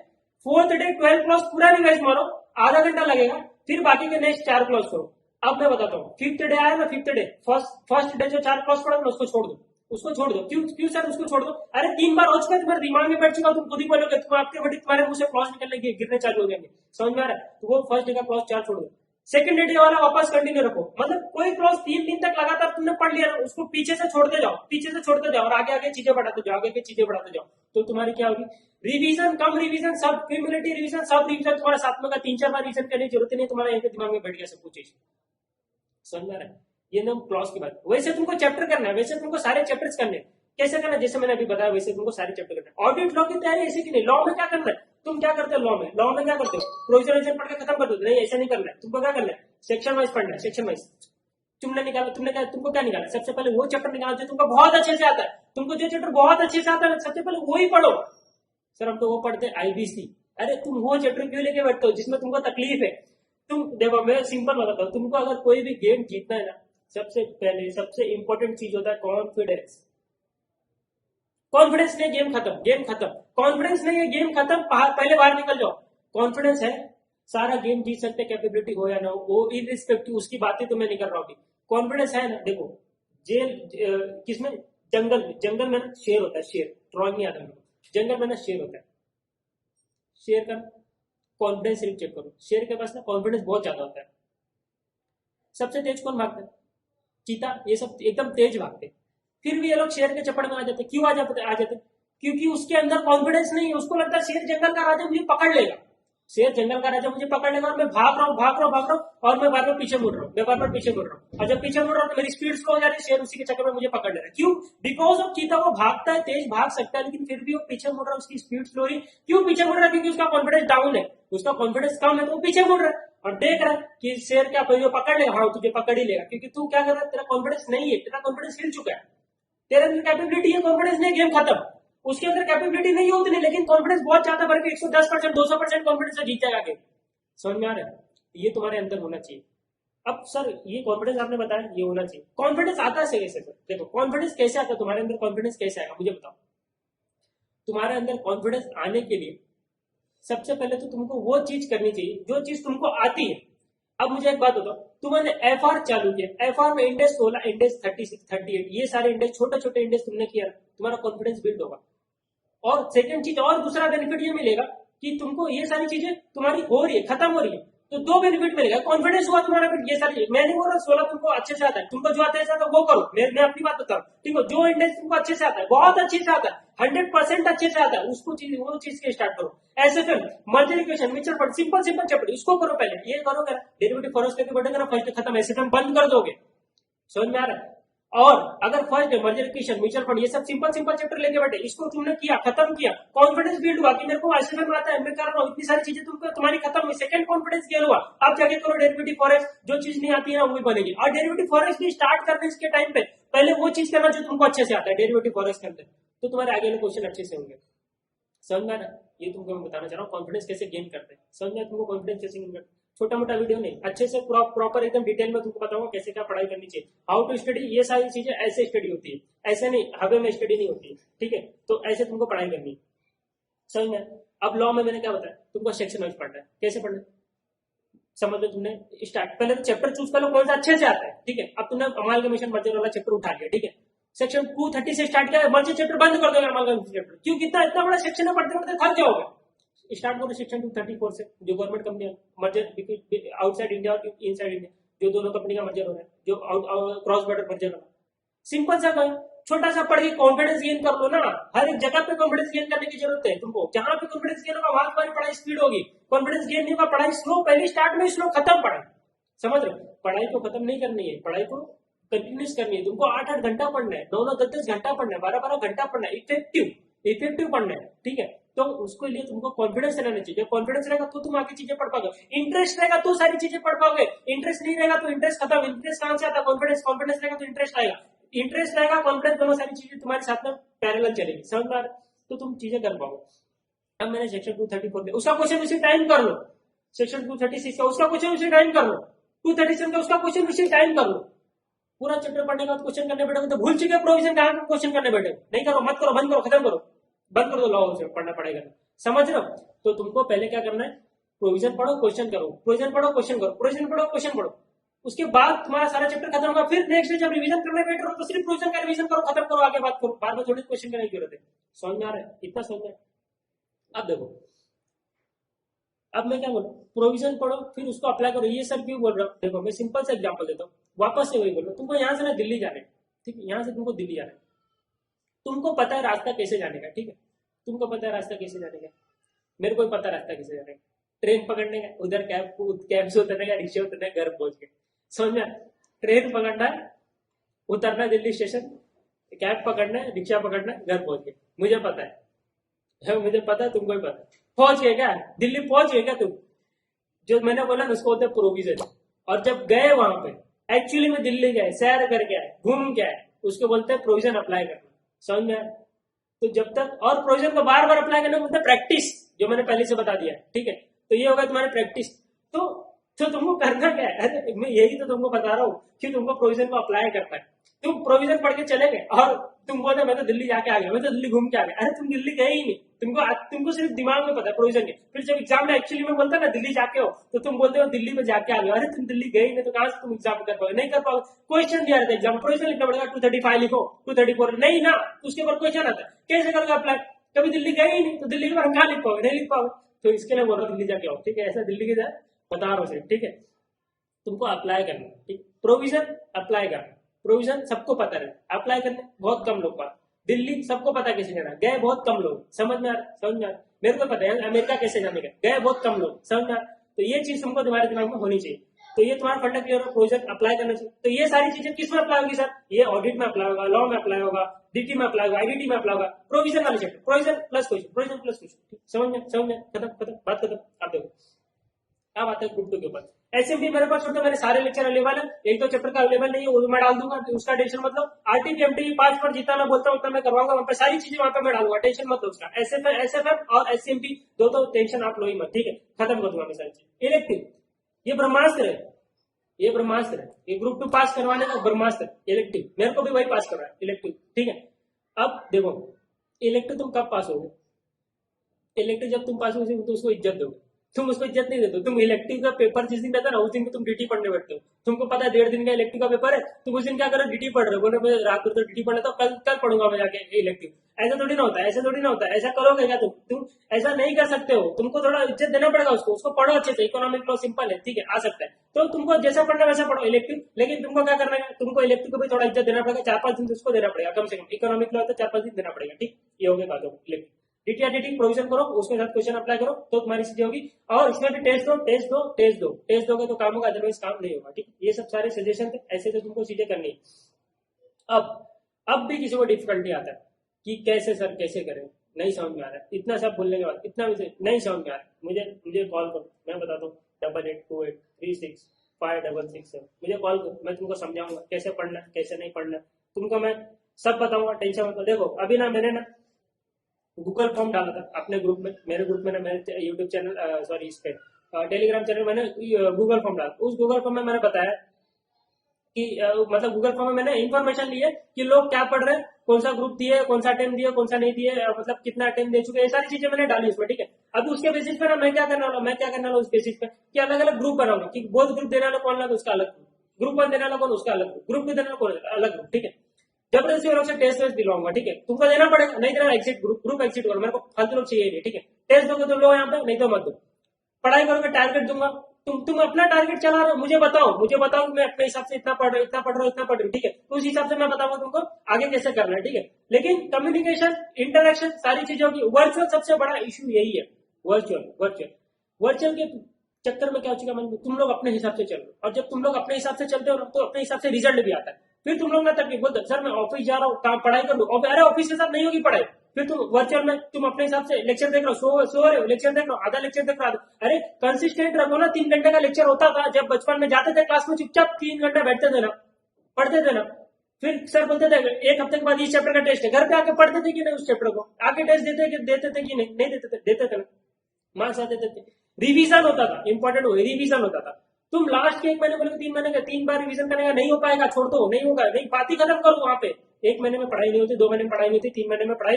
फोर्थ डे 12 क्लॉज पूरा रिवाइज मारो, आधा घंटा लगेगा, फिर बाकी के नेक्स्ट 4 क्लॉज करो। अब मैं बताता हूँ, फिफ्थ डे आया ना, फिफ्थ डे फर्स्ट डे जो 4 क्लॉज पढ़ा ना उसको छोड़ दो, उसको छोड़ दो। क्यों सर उसको छोड़ दो, अरे 3 बार हो चुका है, तुम्हारे दिमाग में बैठ चुका, तुम खुद ही बोलोगे, तुम आपके बड़ी तुम्हारे मुंह से क्लॉज निकलने गिरने चालू हो जाएंगे, समझ में आ रहा है। तो वो फर्स्ट डे का क्लॉज 4 छोड़ दो, सेकंड डे वाला वापस कंटिन्यू रखो, मतलब कोई क्लॉज 3 दिन तक लगातार तुमने पढ़ लिया ना, उसको पीछे से छोड़ते जाओ, पीछे से छोड़ते जाओ, और आगे आगे चीजें बढ़ाते जाओ, आगे चीजें बढ़ाते जाओ, तो तुम्हारी क्या होगी, रिवीजन कम रिवीजन सब, क्यूमुलेटिव रिवीजन सब रिवीजन तुम्हारे साथ में का 3-4 बार रिवीजन करने की जरूरत नहीं, तुम्हारे यहाँ दिमाग में बैठ गया सब कुछ, समझ में आ रहा है। ये नाम क्लॉज की बात। वैसे तुमको चैप्टर करना है, वैसे तुमको सारे चैप्टर्स करने हैं, कैसे करना है जैसे मैंने अभी बताया, वैसे तुमको सारे चैप्टर करना है। ऑडिट लॉ की तैयारी ऐसी की नहीं, लॉ में क्या करना है, तुम क्या करते हो, लॉ में क्या करते हो, प्रोविजन पढ़ के खत्म कर दो, नहीं ऐसा नहीं करना है, तुमको क्या करना है, सेक्शन वाइज पढ़ना है, सेक्शन वाइज। तुमने निकाला, तुमको क्या निकाला, सबसे पहले वो चैप्टर निकाला जो तुमको बहुत अच्छे से आता है, तुमको जो चैप्टर बहुत अच्छे से आता है सबसे पहले वही पढ़ो। सर हम तो वो पढ़ते IBC, अरे तुम वो चैप्टर क्यों लेके बैठते हो जिसमें तुमको तकलीफ है। तुम देखो मैं सिंपल बताता हूँ, तुमको अगर कोई भी गेम जीतना है ना, सबसे पहले सबसे इंपॉर्टेंट चीज होता है कॉन्फिडेंस। कॉन्फिडेंस नहीं गेम खत्म, गेम खत्म, कॉन्फिडेंस नहीं है गेम खत्म, पहले बाहर निकल जाओ। कॉन्फिडेंस है सारा गेम जीत सकते, कैपेबिलिटी हो या ना हो, वो इरिस्पेक्टिव उसकी बातें तो मैं नहीं कर रहा हूँ। कॉन्फिडेंस है ना, देखो जेल किसमें, जंगल में ना शेर होता है, शेर, ड्रॉइंग नहीं आता मेरे को, जंगल में ना शेर होता है, शेर का कॉन्फिडेंस सिर्फ चेक करो, शेर के पास ना कॉन्फिडेंस बहुत ज्यादा होता है। सबसे तेज कौन भागता है, चीता, ये सब एकदम तेज भागते, फिर भी ये लोग शेर के चपड़ में आ जाते, क्यों आ जाते, क्योंकि उसके अंदर कॉन्फिडेंस नहीं है, उसको लगता है शेर जंगल का राजा मुझे पकड़ लेगा, शेर जंगल का राजा मुझे पकड़ लेगा, और मैं भाग रहा हूँ, और मैं बार बार पीछे मुड़ रहा हूँ, और जब पीछे मुड़ रहा हूँ तो मेरी स्पीड स्लो हो जा रही है, शेर उसी के चक्कर में मुझे पकड़ ले रहा है। क्यों, बिकॉज ऑफ चीता वो भागता है, तेज भाग सकता है, लेकिन फिर भी वो पीछे मुड़ रहा है, उसकी स्पीड स्लो रही। क्यों पीछे मुड़ रहा है, क्योंकि उसका कॉन्फिडेंस डाउन है, उसका कॉन्फिडेंस कम है, तो वो पीछे मुड़ रहा है और देख रहा है कि शेर क्या कोई पकड़ लेगा, हाँ तुझे पकड़ ही लेगा, क्योंकि तू क्या कर रहा है, तेरा कॉन्फिडेंस नहीं है, तेरा कॉन्फिडेंस हिल चुका है, तेरे अंदर कैपेबिलिटी है, कॉन्फिडेंस नहीं, गेम खत्म। उसके अंदर कैपेबिलिटी नहीं होती नहीं, लेकिन कॉन्फिडेंस बहुत ज्यादा भर के 110%, 200% कॉन्फिडेंस से जीत जाएगा गेम, समझ में आ रहा है। ये तुम्हारे अंदर होना चाहिए। अब सर ये कॉन्फिडेंस आपने बताया ये होना चाहिए, कॉन्फिडेंस आता है कैसे सर? देखो कॉन्फिडेंस कैसे आता है तुम्हारे अंदर, कॉन्फिडेंस कैसे आएगा मुझे बताओ। तुम्हारे अंदर कॉन्फिडेंस आने के लिए सबसे पहले तो तुमको वो चीज करनी चाहिए जो चीज तुमको आती है। अब मुझे एक बात बताओ, तुमने एफ आर चालू किया, एफ आर में इंडेक्स 16, इंडेक्स 36, 38, ये सारे इंडेक्स छोटे छोटे इंडेक्स तुमने किया, तुम्हारा कॉन्फिडेंस बिल्ड होगा। और सेकंड चीज और दूसरा बेनिफिट ये मिलेगा कि तुमको ये सारी चीजें तुम्हारी हो रही है, खत्म हो रही है, तो दो बेनिफिट मिलेगा, कॉन्फिडेंस हुआ तुम्हारा, ये सारी मैं नहीं बोल रहा 16 तुमको अच्छे से आता है, तुमको जो आता है तो वो करो, मैं अपनी बात बता रहा हूँ, ठीक है? जो इंडेक्स तुमको अच्छे से आता है, बहुत अच्छे से आता है, 100% अच्छे से आता है, उसको चीज वो चीज के स्टार्ट करो। ऐसे फिर merger equation, mutual fund, simple simple chapter इसको करो, पहले ये करोगे ना, डेरिवेटिव फॉरेस्ट लेके बैठेगा ना, फर्स्ट खत्म, ऐसे बंद कर दोगे। समझ में आ रहा है? और अगर फर्स्ट है मर्जर इक्वेशन, म्यूचुअल फंड, ये सब सिंपल सिंपल चैप्टर लेके बैठे, इसको तुमने किया, खत्म किया, कॉन्फिडेंस बिल्ड हुआ कि मेरे को आईसीएम में आता है, मैं कर रहा हूँ, इतनी सारी चीजें तुमको तुम्हारी खत्म हुई, सेकंड कॉन्फिडेंस गेन हुआ। अब जाके करो डेरिवेटिव फॉरेक्स, जो चीज नहीं आती है ना वही बनेगी। और डेरिवेटिव फॉरेक्स भी स्टार्ट करने इसके टाइम पे पहले वो चीज करना जो तुमको अच्छे से आता है डेरिवेटिव फॉरेक्स के अंदर, तो तुम्हारे आगे के क्वेश्चन अच्छे से होंगे। समझ में आ रहा है? ये तुमको मैं बताना चाह रहा हूँ कॉन्फिडेंस कैसे गेन करते हैं। समझ में तुमको कॉन्फिडेंस कैसे गेन करते हैं, छोटा मोटा वीडियो नहीं, अच्छे से प्रॉपर एकदम डिटेल में तुमको बताऊंगा कैसे क्या पढ़ाई करनी चाहिए, हाउ टू स्टडी, ये सारी चीजें ऐसे स्टडी होती है, ऐसे नहीं हवे में स्टडी नहीं होती है, ठीक है? तो ऐसे तुमको पढ़ाई करनी है। समझ में? अब लॉ में मैंने क्या बताया तुमको, सेक्शन वाइज पढ़ना है, कैसे पढ़ना है समझ लो। तुमने स्टार्ट पहले तो चैप्टर चूज कर लो कौन सा अच्छे से आता है, ठीक है? अब तुमने अमालगमेशन मर्जर वाला चैप्टर उठा लिया, ठीक है? सेक्शन 230 से स्टार्ट किया, मर्जर चैप्टर बंद कर दोगे, अमालगमेशन चैप्टर क्यों, कितना इतना बड़ा सेक्शन है, पढ़ते पढ़ते थक जाओगे। स्टार्ट करो सेक्शन 234 से, जो government company merger outside India और इनसाइड इंडिया, जो दोनों कंपनी का मर्जर हो रहा है, जो क्रॉस बॉर्डर मर्जर हो रहा है, सिंपल सा करो, छोटा सा पढ़ के कॉन्फिडेंस गेन कर लो ना। हर एक जगह पे कॉन्फिडेंस गेन करने की जरूरत है तुमको, जहां पे कॉन्फिडेंस गेन होगा वहां तुम्हारी पढ़ाई स्पीड होगी, कॉन्फिडेंस गेन नहीं होगा पढ़ाई स्लो, पहले स्टार्ट में स्लो, खत्म पढ़ाई। समझ रहे? पढ़ाई को खत्म नहीं करनी है, पढ़ाई को कंटिन्यूस करनी है, तुमको 8-8 घंटा पढ़ना है, 9-9, 10-10 घंटा पढ़ना है, 12-12 घंटा पढ़ना है, इफेक्टिव पढ़ना है, ठीक है? तो उसके लिए तुमको कॉन्फिडेंस रहना चाहिए, कॉन्फिडेंस रहेगा तो तुम आगे चीजें पढ़ पाओगे, इंटरेस्ट रहेगा तो सारी चीजें पढ़ पाओगे, इंटरेस्ट नहीं रहेगा तो इंटरेस्ट खत्म। इंटरेस्ट कहां से आता है? कॉन्फिडेंस, कॉन्फिडेंस रहेगा तो इंटरेस्ट आएगा, इंटरेस्ट रहेगा, कॉन्फिडेंस, दोनों सारी चीजें तुम्हारे साथ में पैरेलल चलेगी। समझ में आ रहा है? तो तुम चीजें कर पाओगे। अब मैंने सेक्शन 234 में उसका क्वेश्चन उसी टाइम कर लो, सेक्शन 236 का उसका क्वेश्चन उसी टाइम कर लो, 237 का उसका क्वेश्चन उसी टाइम कर लो। पूरा चैप्टर पढ़ने के बाद क्वेश्चन करने बैठोगे तो भूल चुके प्रोविजन कहां का क्वेश्चन करने बैठे, नहीं करो, मत करो, बंद करो, खत्म करो, बंद कर दो, लॉ से पढ़ना पड़ेगा। समझ रहे हो? तो तुमको पहले क्या करना है, प्रोविजन पढ़ो, क्वेश्चन करो, प्रोविजन पढ़ो, क्वेश्चन करो, प्रोविजन पढ़ो, क्वेश्चन पढ़ो, उसके बाद तुम्हारा सारा चैप्टर खत्म होगा। फिर नेक्स्ट डे जब रिवीजन करने बैठो तो सिर्फ प्रोविजन का रिवीजन करो, खत्म करो, आगे बात करो, बार बार थोड़ी क्वेश्चन करने की जरूरत है। समझ में आ रहा है? इतना समझ में? अब देखो, अब मैं क्या बोलूं, प्रोविजन पढ़ो फिर उसको अप्लाई करो, ये सर क्यों बोल रहा हूँ? देखो मैं सिंपल सा एग्जांपल देता हूँ, वापस से वही बोल रहा हूँ, तुमको यहाँ से ना दिल्ली जाना है, ठीक है? यहाँ से तुमको दिल्ली जाना है, तुमको पता है रास्ता कैसे जाने का, ठीक है? तुमको पता है रास्ता कैसे जाने का, मेरे को पता रास्ता कैसे जाने का, ट्रेन पकड़ने का, उधर कैब से उतरने का, रिक्शे उतरने का, घर पहुंच के। समझ में? ट्रेन पकड़ना है, उतरना है दिल्ली स्टेशन, कैब पकड़ना है, रिक्शा पकड़ना है, घर पहुंच गए, मुझे पता है, मुझे पता है, तुमको भी पता है। पहुंच गए क्या दिल्ली, पहुंच गए क्या तुम? जो मैंने बोला ना उसको होता है प्रोविजन। और जब गए वहां पे एक्चुअली में दिल्ली गए, सैर करके आए, घूम के आए, उसको बोलते हैं प्रोविजन अप्लाई करना। समझ में? तो जब तक, और प्रोविजन को बार बार अप्लाई करना बोलते हैं प्रैक्टिस, जो मैंने पहले से बता दिया, ठीक है? तो ये होगा तुम्हारी प्रैक्टिस। तो तुमको करना क्या है? अरे मैं यही तो तुमको बता रहा हूँ कि तुमको प्रोविजन को अप्लाई करना है। तुम प्रोविजन पढ़ के चले गए और तुम बोलते मैं तो दिल्ली जाके आ गया, मैं तो दिल्ली घूम के आ गया। अरे तुम दिल्ली गए ही नहीं, तुमको सिर्फ दिमाग में पता है प्रोविजन के। फिर जब एग्जाम में एक्चुअली में बोलता ना दिल्ली जाके हो, तो तुम बोलते हो दिल्ली में जाके आ गए। अरे तुम दिल्ली गए ही नहीं तो कहां से तुम एग्जाम कर पाओगे? नहीं कर पाओगे। क्वेश्चन दिया रहता है एग्जाम, प्रोविजन लिखना पड़ेगा, 235 लिखो, 234 नहीं ना, उसके ऊपर क्वेश्चन आता है, कैसे करोगे अप्लाई? कभी दिल्ली गए ही नहीं तो दिल्ली के बारे में कहां लिख पाओगे? नहीं लिख पाओगे। तो इसके लिए बोल रहा दिल्ली जाके आओ, ठीक है? ऐसा दिल्ली के जाए बता रहा हूँ, ठीक है? तुमको अप्लाई करना, ठीक? प्रोविजन अप्लाई करना, प्रोविजन सबको पता है, अप्लाई करने बहुत कम लोग पास। दिल्ली सबको पता कैसे जाना, गए बहुत कम लोग। समझ में आ रहा? समझ में आ रहा? मेरे को पता है अमेरिका कैसे जाने का, गए बहुत कम लोग। समझ में आ रहा? तो ये चीज तुमको तुम्हारे दिमाग में होनी चाहिए। तो ये तुम्हारा फंडा क्लियर हो, प्रोविजन अप्लाई करना चाहिए। तो ये सारी चीजें किस में अप्लाई होगी सर? ये ऑडिट में अप्लाई होगा, लॉ में अप्लाई होगा, डीटी में अप्लाई होगा, आईडीटी में अप्लाई होगा, प्रोविजन वाले chapter, provision plus question, provision plus question. समझ में? समझ में? खत्म खत्म, बात खत्म। आप देखो अब आते हैं ग्रुप 2 के ऊपर। एसएमपी मेरे पास छोटे, मेरे सारे लेक्चर अवेलेबल है, एक दो चैप्टर का अवेलेबल नहीं है वो मैं डाल दूंगा, उसका टेंशन मतलब। आरटीपी एमटी 5 पर जितना मैं बोलता हूँ उतना मैं करवाऊंगा, वहां पे सारी चीजें वहां पे मैं डालूंगा, टेंशन मत लो उसका। एसएफएफ और एसएमपी दो टेंशन आप लो ही मत, ठीक है? खत्म कर दूंगा मैं सारी चीज। इलेक्टिव ये ब्रह्मास्त्र है, ये ब्रह्मास्त्र है, ये ग्रुप 2 पास करवाने का ब्रह्मास्त्र इलेक्टिव, मेरे को भी वही पास कर रहा है इलेक्टिव, ठीक है। अब देखो इलेक्टिव तुम कब पास होगे, इलेक्टिव जब तुम पास हो तो उसको इज्जत दो, तुम उसको इज्जत नहीं देते। तुम इलेक्टिव का पेपर जिस दिन रहता है ना उस दिन तुम ड्यूटी पढ़ने बैठते हो, तुमको पता है 1.5 दिन का इलेक्टिव का पेपर है, तुम उस दिन क्या करो ड्यूटी पढ़ रहे हो, बोले मैं रात को तो ड्यूटी पढ़ लेता हूँ, कल कल पढ़ूंगा मैं जाके इलेक्टिव। ऐसा थोड़ी ना होता है, ऐसा थोड़ी ना होता है, ऐसा करोगे क्या तुम ऐसा नहीं कर सकते हो, तुमको थोड़ा इज्जत देना पड़ेगा उसको पढ़ो अच्छे से, इकोनॉमिक लॉ सिंपल है, ठीक है, आ सकता है, तो तुमको जैसा पढ़ना है वैसा पढ़ो इलेक्टिव। लेकिन तुमको क्या करना है, तुमको इलेक्टिव को भी थोड़ा इज्जत देना पड़ेगा, 4-5 दिन उसको देना पड़ेगा कम से कम, इकोनॉमिक लॉ तो 4-5 दिन देना पड़ेगा, ठीक, ये हो गई बात होगी इलेक्टिव। डीटीआरटी प्रोविजन करो, उसके साथ क्वेश्चन अप्लाई करो तो तुम्हारी चीजें होगी। और इसमें भी टेस्ट दोगे तो काम होगा, अदरवाइज काम नहीं होगा, ठीक। ये सब सारे सजेशन थे, ऐसे तो तुमको चीजें करनी है। अब भी किसी को डिफिकल्टी आता है कि कैसे सर कैसे करें, नहीं समझ में आ रहा है, इतना सब बोलने के बाद इतना भी नहीं समझ में आ रहा है, मुझे कॉल करो, मैं बताता हूँ 8828365667, मुझे कॉल करो, मैं तुमको समझाऊंगा कैसे पढ़ना कैसे नहीं पढ़ना, तुमको मैं सब बताऊंगा, टेंशन मत लो। देखो अभी ना मैंने ना गूगल फॉर्म डाला था अपने ग्रुप में, मेरे ग्रुप में ना, मेरे यूट्यूब चैनल सॉरी इस पे टेलीग्राम चैनल मैंने गूगल फॉर्म डाला, उस गूगल फॉर्म में मैंने बताया कि मतलब गूगल फॉर्म में मैंने इन्फॉर्मेशन ली है कि लोग क्या पढ़ रहे हैं, कौन सा ग्रुप दिए, कौन सा अटेम्प्ट दिए, कौन सा नहीं दिए, मतलब कितना अटेम्प्ट दे चुके, ये सारी चीजें मैंने डाली उसमें, ठीक है। अब उसके बेसिस पे ना मैं क्या करने वाला उस बेसिस पे कि अलग अलग ग्रुप बनाऊंगा, कि बोध ग्रुप देने वाला कौन, उसका अलग ग्रुप 1 देने वाला कौन, उसका अलग ग्रुप 2 देने वाला कौन, अलग ग्रुप, ठीक है। जबरदस्ती लोग से टेस्ट दिलवाऊंगा, ठीक है, तुमको देना पड़ेगा, नहीं देना एग्जिट ग्रुप एग्जिट करो, मेरे को फालतू लोग चाहिए नहीं, ठीक है। टेस्ट दोगे तो लो यहाँ पे, नहीं तो मत दो। पढ़ाई करोगे टारगेट दूंगा, तुम अपना टारगेट चला रहे हो, मुझे बताओ मैं अपने हिसाब से इतना पढ़ रहा हूँ, ठीक है, तो उस हिसाब से मैं बताऊंगा तुमको आगे कैसे करना है, ठीक है। लेकिन कम्युनिकेशन इंटरेक्शन सारी चीजों की, वर्चुअल सबसे बड़ा इशू यही है, वर्चुअल के चक्कर में क्या हो चुका है, तुम लोग अपने हिसाब से चल रहे हो, और जब तुम लोग अपने हिसाब से चलते हो तो अपने हिसाब से रिजल्ट भी आता है। फिर तुम लोग ना तकलीफ बोलते सर मैं ऑफिस जा रहा हूँ, काम पढ़ाई कर लूँ, अरे ऑफिस के साथ नहीं होगी पढ़ाई, फिर तुम वर्चुअल में तुम अपने हिसाब से लेक्चर देख रहे हो, सो रहे हो, लेक्चर देख रहे हो, आधा लेक्चर देख रहे हो, अरे कंसिस्टेंट रखो ना। 3 घंटे का लेक्चर होता था जब बचपन में जाते थे क्लास में, चुपचाप 3 घंटे बैठते थे ना, पढ़ते थे ना, फिर सर बोलते थे 1 हफ्ते के बाद इस चैप्टर का टेस्ट है, घर पे आके पढ़ते थे कि नहीं, उस चैप्टर को आके टेस्ट देते थे कि नहीं देते थे ना, मार्क्स आते थे, रिवीजन होता था, इंपॉर्टेंट रिवीजन होता था। तुम लास्ट के 1 महीने बोले 3 महीने का 3 बार रिवीजन करने का, नहीं हो पाएगा, छोड़ दो, नहीं होगा, नहीं बात ही खत्म करो वहां पे। 1 महीने में पढ़ाई नहीं होती, 2 महीने में पढ़ाई नहीं होती, 3 महीने में पढ़ाई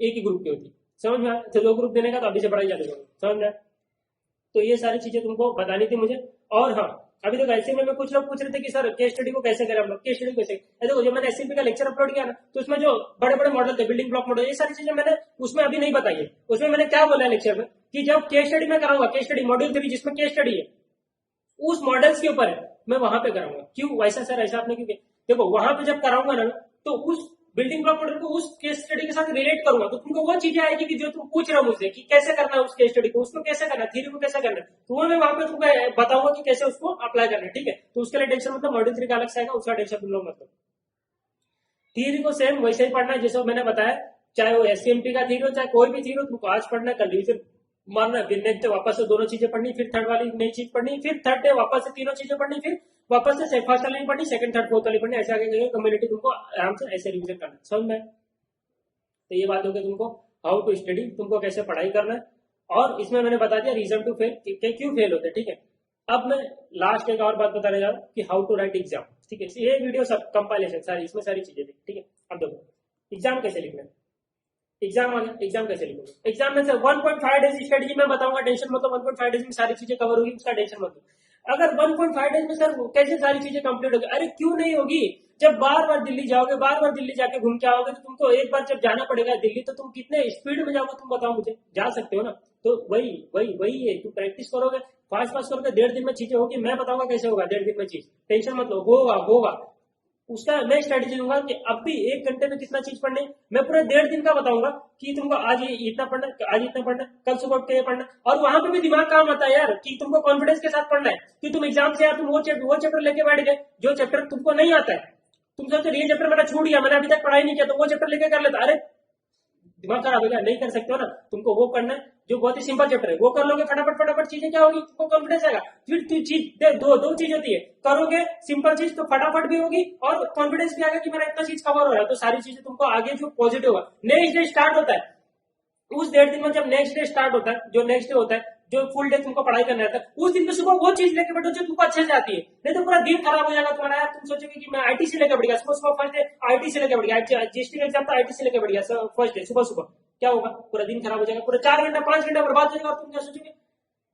एक ही ग्रुप की होती, समझ में आया, तो 2 ग्रुप देने का तो अभी से पढ़ाई जाती, समझ में आया। तो ये सारी चीजें तुमको बतानी थी मुझे। और हाँ, अभी तो ऐसे में कुछ लोग पूछ रहे थे कि सर केस स्टडी को कैसे करें हम लोग, केस स्टडी कैसे, देखो जब मैंने एससीपी का लेक्चर अपलोड किया ना, तो उसमें जो बड़े बड़े मॉडल थे, बिल्डिंग ब्लॉक मॉडल, ये सारी चीजें मैंने उसमें अभी नहीं बताई है। उसमें मैंने क्या बोला है लेक्चर में कि जब केस स्टडी में कराऊंगा, केस स्टडी मॉड्यूल 3 जिसमें केस स्टडी है, उस मॉडल्स के ऊपर है, मैं वहां पे कराऊंगा। क्यों वैसा सर, ऐसा आपने क्यों किया, देखो वहां पे जब कराऊंगा ना, तो उस बिल्डिंग ब्लॉक मॉडल को उस केस स्टडी के साथ रिलेट करूंगा, तो तुमको वो चीजें आएगी कि जो तुम पूछ रहे हो मुझसे कि कैसे करना है उस केस स्टडी को, उसको कैसे करना है, थ्योरी को कैसे करना है, तो वो मैं वहां पे तुमको बताऊंगा कि कैसे उसको अप्लाई करना है, ठीक है। तो उसके लिए टेंशन मतलब मॉड्यूल 3 का अलग से आएगा, उसका टेंशन तुम लोग मतलब। थ्योरी को सेम वैसे ही पढ़ना है जैसे मैंने बताया, चाहे वो एससीएमपी का थ्योरी हो चाहे कोई भी थ्योरी हो, तुमको आज पढ़ना, कल रिवीजन मारना, फिर नेक्स्ट डे वापस से दोनों चीजें पढ़नी, फिर थर्ड वाली नई चीज पढ़नी, फिर थर्ड डे वापस से तीनों चीजें पढ़नी, फिर वापस से फर्स्ट वाली पढ़नी, सेकंड थर्ड फोर्थ वाली पढ़नी, ऐसे आगे कम्युनिटी तुमको आराम से ऐसे रिवीजन करना, समझ में। तो ये बात हो गई तुमको हाउ टू स्टडी, तुमको कैसे पढ़ाई करना है, और इसमें मैंने बता दिया रीजन टू फेल, क्यों फेल होते, ठीक है। अब मैं लास्ट एक और बात बताने जा रहा हूँ कि हाउ टू राइट एग्जाम, ठीक है। ये वीडियो सब कंपाइलेशन सारी, इसमें सारी चीजें थी, ठीक है। अब देखो एग्जाम कैसे लिखना है, एग्जाम आ गया, एग्जाम कैसे लिखोगे, एग्जाम में से 1.5 डेज स्ट्रेटेजी मैं बताऊंगा, टेंशन मतलब 1.5 डेज में सारी चीजें कवर होगी, उसका टेंशन मत लो। अगर 1.5 डेज में सर कैसे सारी चीजें कंप्लीट होगी, अरे क्यों नहीं होगी, जब बार बार दिल्ली जाओगे, बार बार दिल्ली जाके घूम के आओगे, तो तुमको एक बार जब जाना पड़ेगा दिल्ली, तो तुम कितने स्पीड में जाओगे, तुम बताओ मुझे, जा सकते हो ना। तो वही है, तुम प्रैक्टिस करोगे, फास्ट करोगे, 1.5 दिन में चीजें होगी, मैं बताऊंगा कैसे होगा 1.5 दिन में चीज, टेंशन मत लो, होगा। उसका मैं स्ट्रेटेजी दूंगा कि अब भी 1 घंटे में कितना चीज पढ़नी, मैं पूरा 1.5 दिन का बताऊंगा कि तुमको आज ये इतना पढ़ना, आज इतना पढ़ना, कल सुबह उठ के ये पढ़ना। और वहां पे भी दिमाग काम आता है यार, कि तुमको कॉन्फिडेंस के साथ पढ़ना है, कि तुम एग्जाम से यार तुम वो चैप्टर लेके बैठ गए जो चैप्टर तुमको नहीं आता है, तुम सोचते ये चैप्टर मेरा छूट गया, मैंने अभी तक पढ़ाई नहीं किया, तो वो चैप्टर लेके कर लेता, अरे दिमाग खराब हो गया, नहीं कर सकते हो ना। तुमको वो करना है जो बहुत ही सिंपल चैप्टर है, वो कर लोगे फटाफट चीजें क्या होगी, तुमको कॉन्फिडेंस आएगा। फिर चीज दो चीज होती है, करोगे सिंपल चीज तो फटाफट भी होगी और कॉन्फिडेंस भी आएगा कि मेरा इतना चीज कवर हो रहा है, तो सारी चीजें तुमको आगे जो पॉजिटिव होगा। नेक्स्ट डे स्टार्ट होता है, उस 1.5 दिन में जब नेक्स्ट डे स्टार्ट होता है, जो नेक्स्ट डे होता है, जो फुल डे तुमको पढ़ाई करना रहता है, उस दिन में सुबह वो चीज लेके बैठो जो तुमको अच्छे से आती है, नहीं तो पूरा दिन खराब हो जाएगा तुम्हारा। यार तुम सोचोगे कि मैं आईटी से लेकर बढ़ गया, सुबह सुबह फर्स्ट डे आईटी से लेकर बढ़ गया, जीएसटी का एग्जाम था आईटी से लेकर बढ़ गया फर्स्ट डे सुबह सुबह, क्या होगा? पूरा दिन खराब हो जाएगा, पूरा 4 घंटा 5 घंटा बर्बाद हो जाएगा। और तुम क्या सोचोगे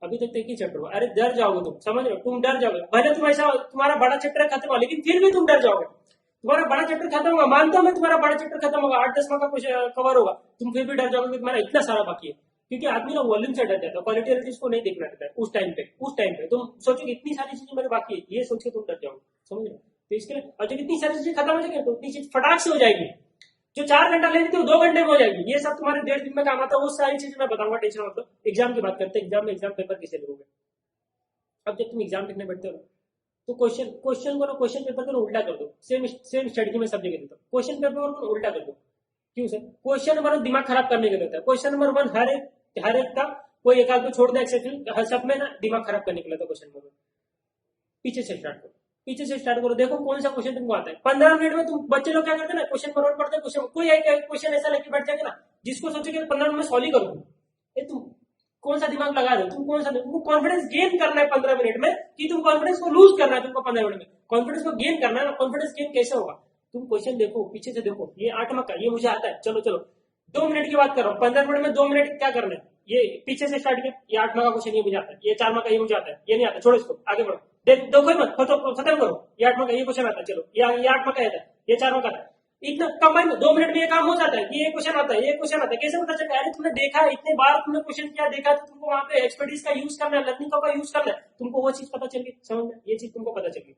अभी तक एक ही चैप्टर हुआ, अरे डर जाओगे तुम, समझ रहे हो? तुम डर जाओगे, भले तुम ऐसा तुम्हारा बड़ा चैप्टर खत्म हुआ लेकिन फिर भी तुम डर जाओगे। तुम्हारा बड़ा चैप्टर खत्म होगा, मानता हूं मैं तुम्हारा बड़ा चैप्टर खत्म होगा, 8-10 मार्क का कुछ कवर होगा, तुम फिर भी डर जाओगे कि तुम्हारा इतना सारा बाकी है। क्योंकि आदमी ना वॉल्यूम से डर जाता है, क्वालिटी को नहीं देखना रहता है उस टाइम पे तुम सोचोगे इतनी सारी चीजें मेरे बाकी है, ये सोच के तुम डर जाओगे, समझ रहे हो? तो इसके लिए और जब इतनी सारी चीजें खत्म हो जाएगी तो उतनी चीज फटाक से हो जाएगी, जो 4 घंटा लेती थी वो 2 घंटे में हो जाएगी। ये सब तुम्हारे 1.5 दिन में काम आता है, वो सारी चीजें मैं बताऊंगा, टेंशन मत लो। एग्जाम की बात करते हैं, एग्जाम पेपर किसे लिखोगे? अब जब तुम एग्जाम लिखने बैठते हो तो क्वेश्चन पेपर को उल्टा कर दो, सेम स्ट्रेटजी में सब जगह देता हूँ, क्वेश्चन पेपर को उल्टा कर दो। क्यों सर? क्वेश्चन नंबर 1 दिमाग खराब करने के लिए होता है, क्वेश्चन नंबर 1 हर एक का कोई एक आदमी छोड़ दे एक्सेप्शन, हर सब में ना दिमाग खराब करने के लिए होता है क्वेश्चन नंबर 1। पीछे से स्टार्ट करो, देखो कौन सा क्वेश्चन तुमको आता है। 15 मिनट में तुम बच्चे लोग क्या करते हैं ना, क्वेश्चन नंबर 1 पढ़ते हैं, क्वेश्चन कोई एक क्वेश्चन ऐसा लेके बैठ जाएगा ना जिसको सोचोगे 15 मिनट में सॉल्व ही करूंगा, ये तुम कौन सा दिमाग लगा रहे हो? तुम कौन सा, तुमको कॉन्फिडेंस गेन करना है 15 मिनट में कि तुम कॉन्फिडेंस को लूज करना है तुमको 15 मिनट में? कॉन्फिडेंस को गेन करना है ना, कॉन्फिडेंस गेन कैसे होगा? तुम क्वेश्चन देखो, पीछे से देखो, ये 8 मार्क का, ये मुझे आता है, चलो 2 मिनट की बात कर रहा हूँ, 15 मिनट में 2 मिनट क्या करना है? ये पीछे से स्टार्ट किया, ये 8 मार्क का क्वेश्चन ये मुझे आता है, ये 4 मार्क का ये मुझे आता है, ये नहीं आता, छोड़ो इसको, आगे बढ़ो, देखो ही मत, खत्म करो। ये 8 मार्क का ये क्वेश्चन आता है, चलो ये 8 मार्क का आता है, ये 4 मार्क का आता है, इतना कंबाइन 2 मिनट में ये काम हो जाता है कि ये क्वेश्चन आता है, ये क्वेश्चन आता है। कैसे पता चलता है? अरे तुमने देखा है, इतने बार तुमने क्वेश्चन किया, देखा, तो तुमको वहां पे एक्सपर्टीज का यूज करना है, लर्निंग का यूज करना है, तुमको वो चीज पता चल गई, समझ में? ये चीज तुमको पता चल गई,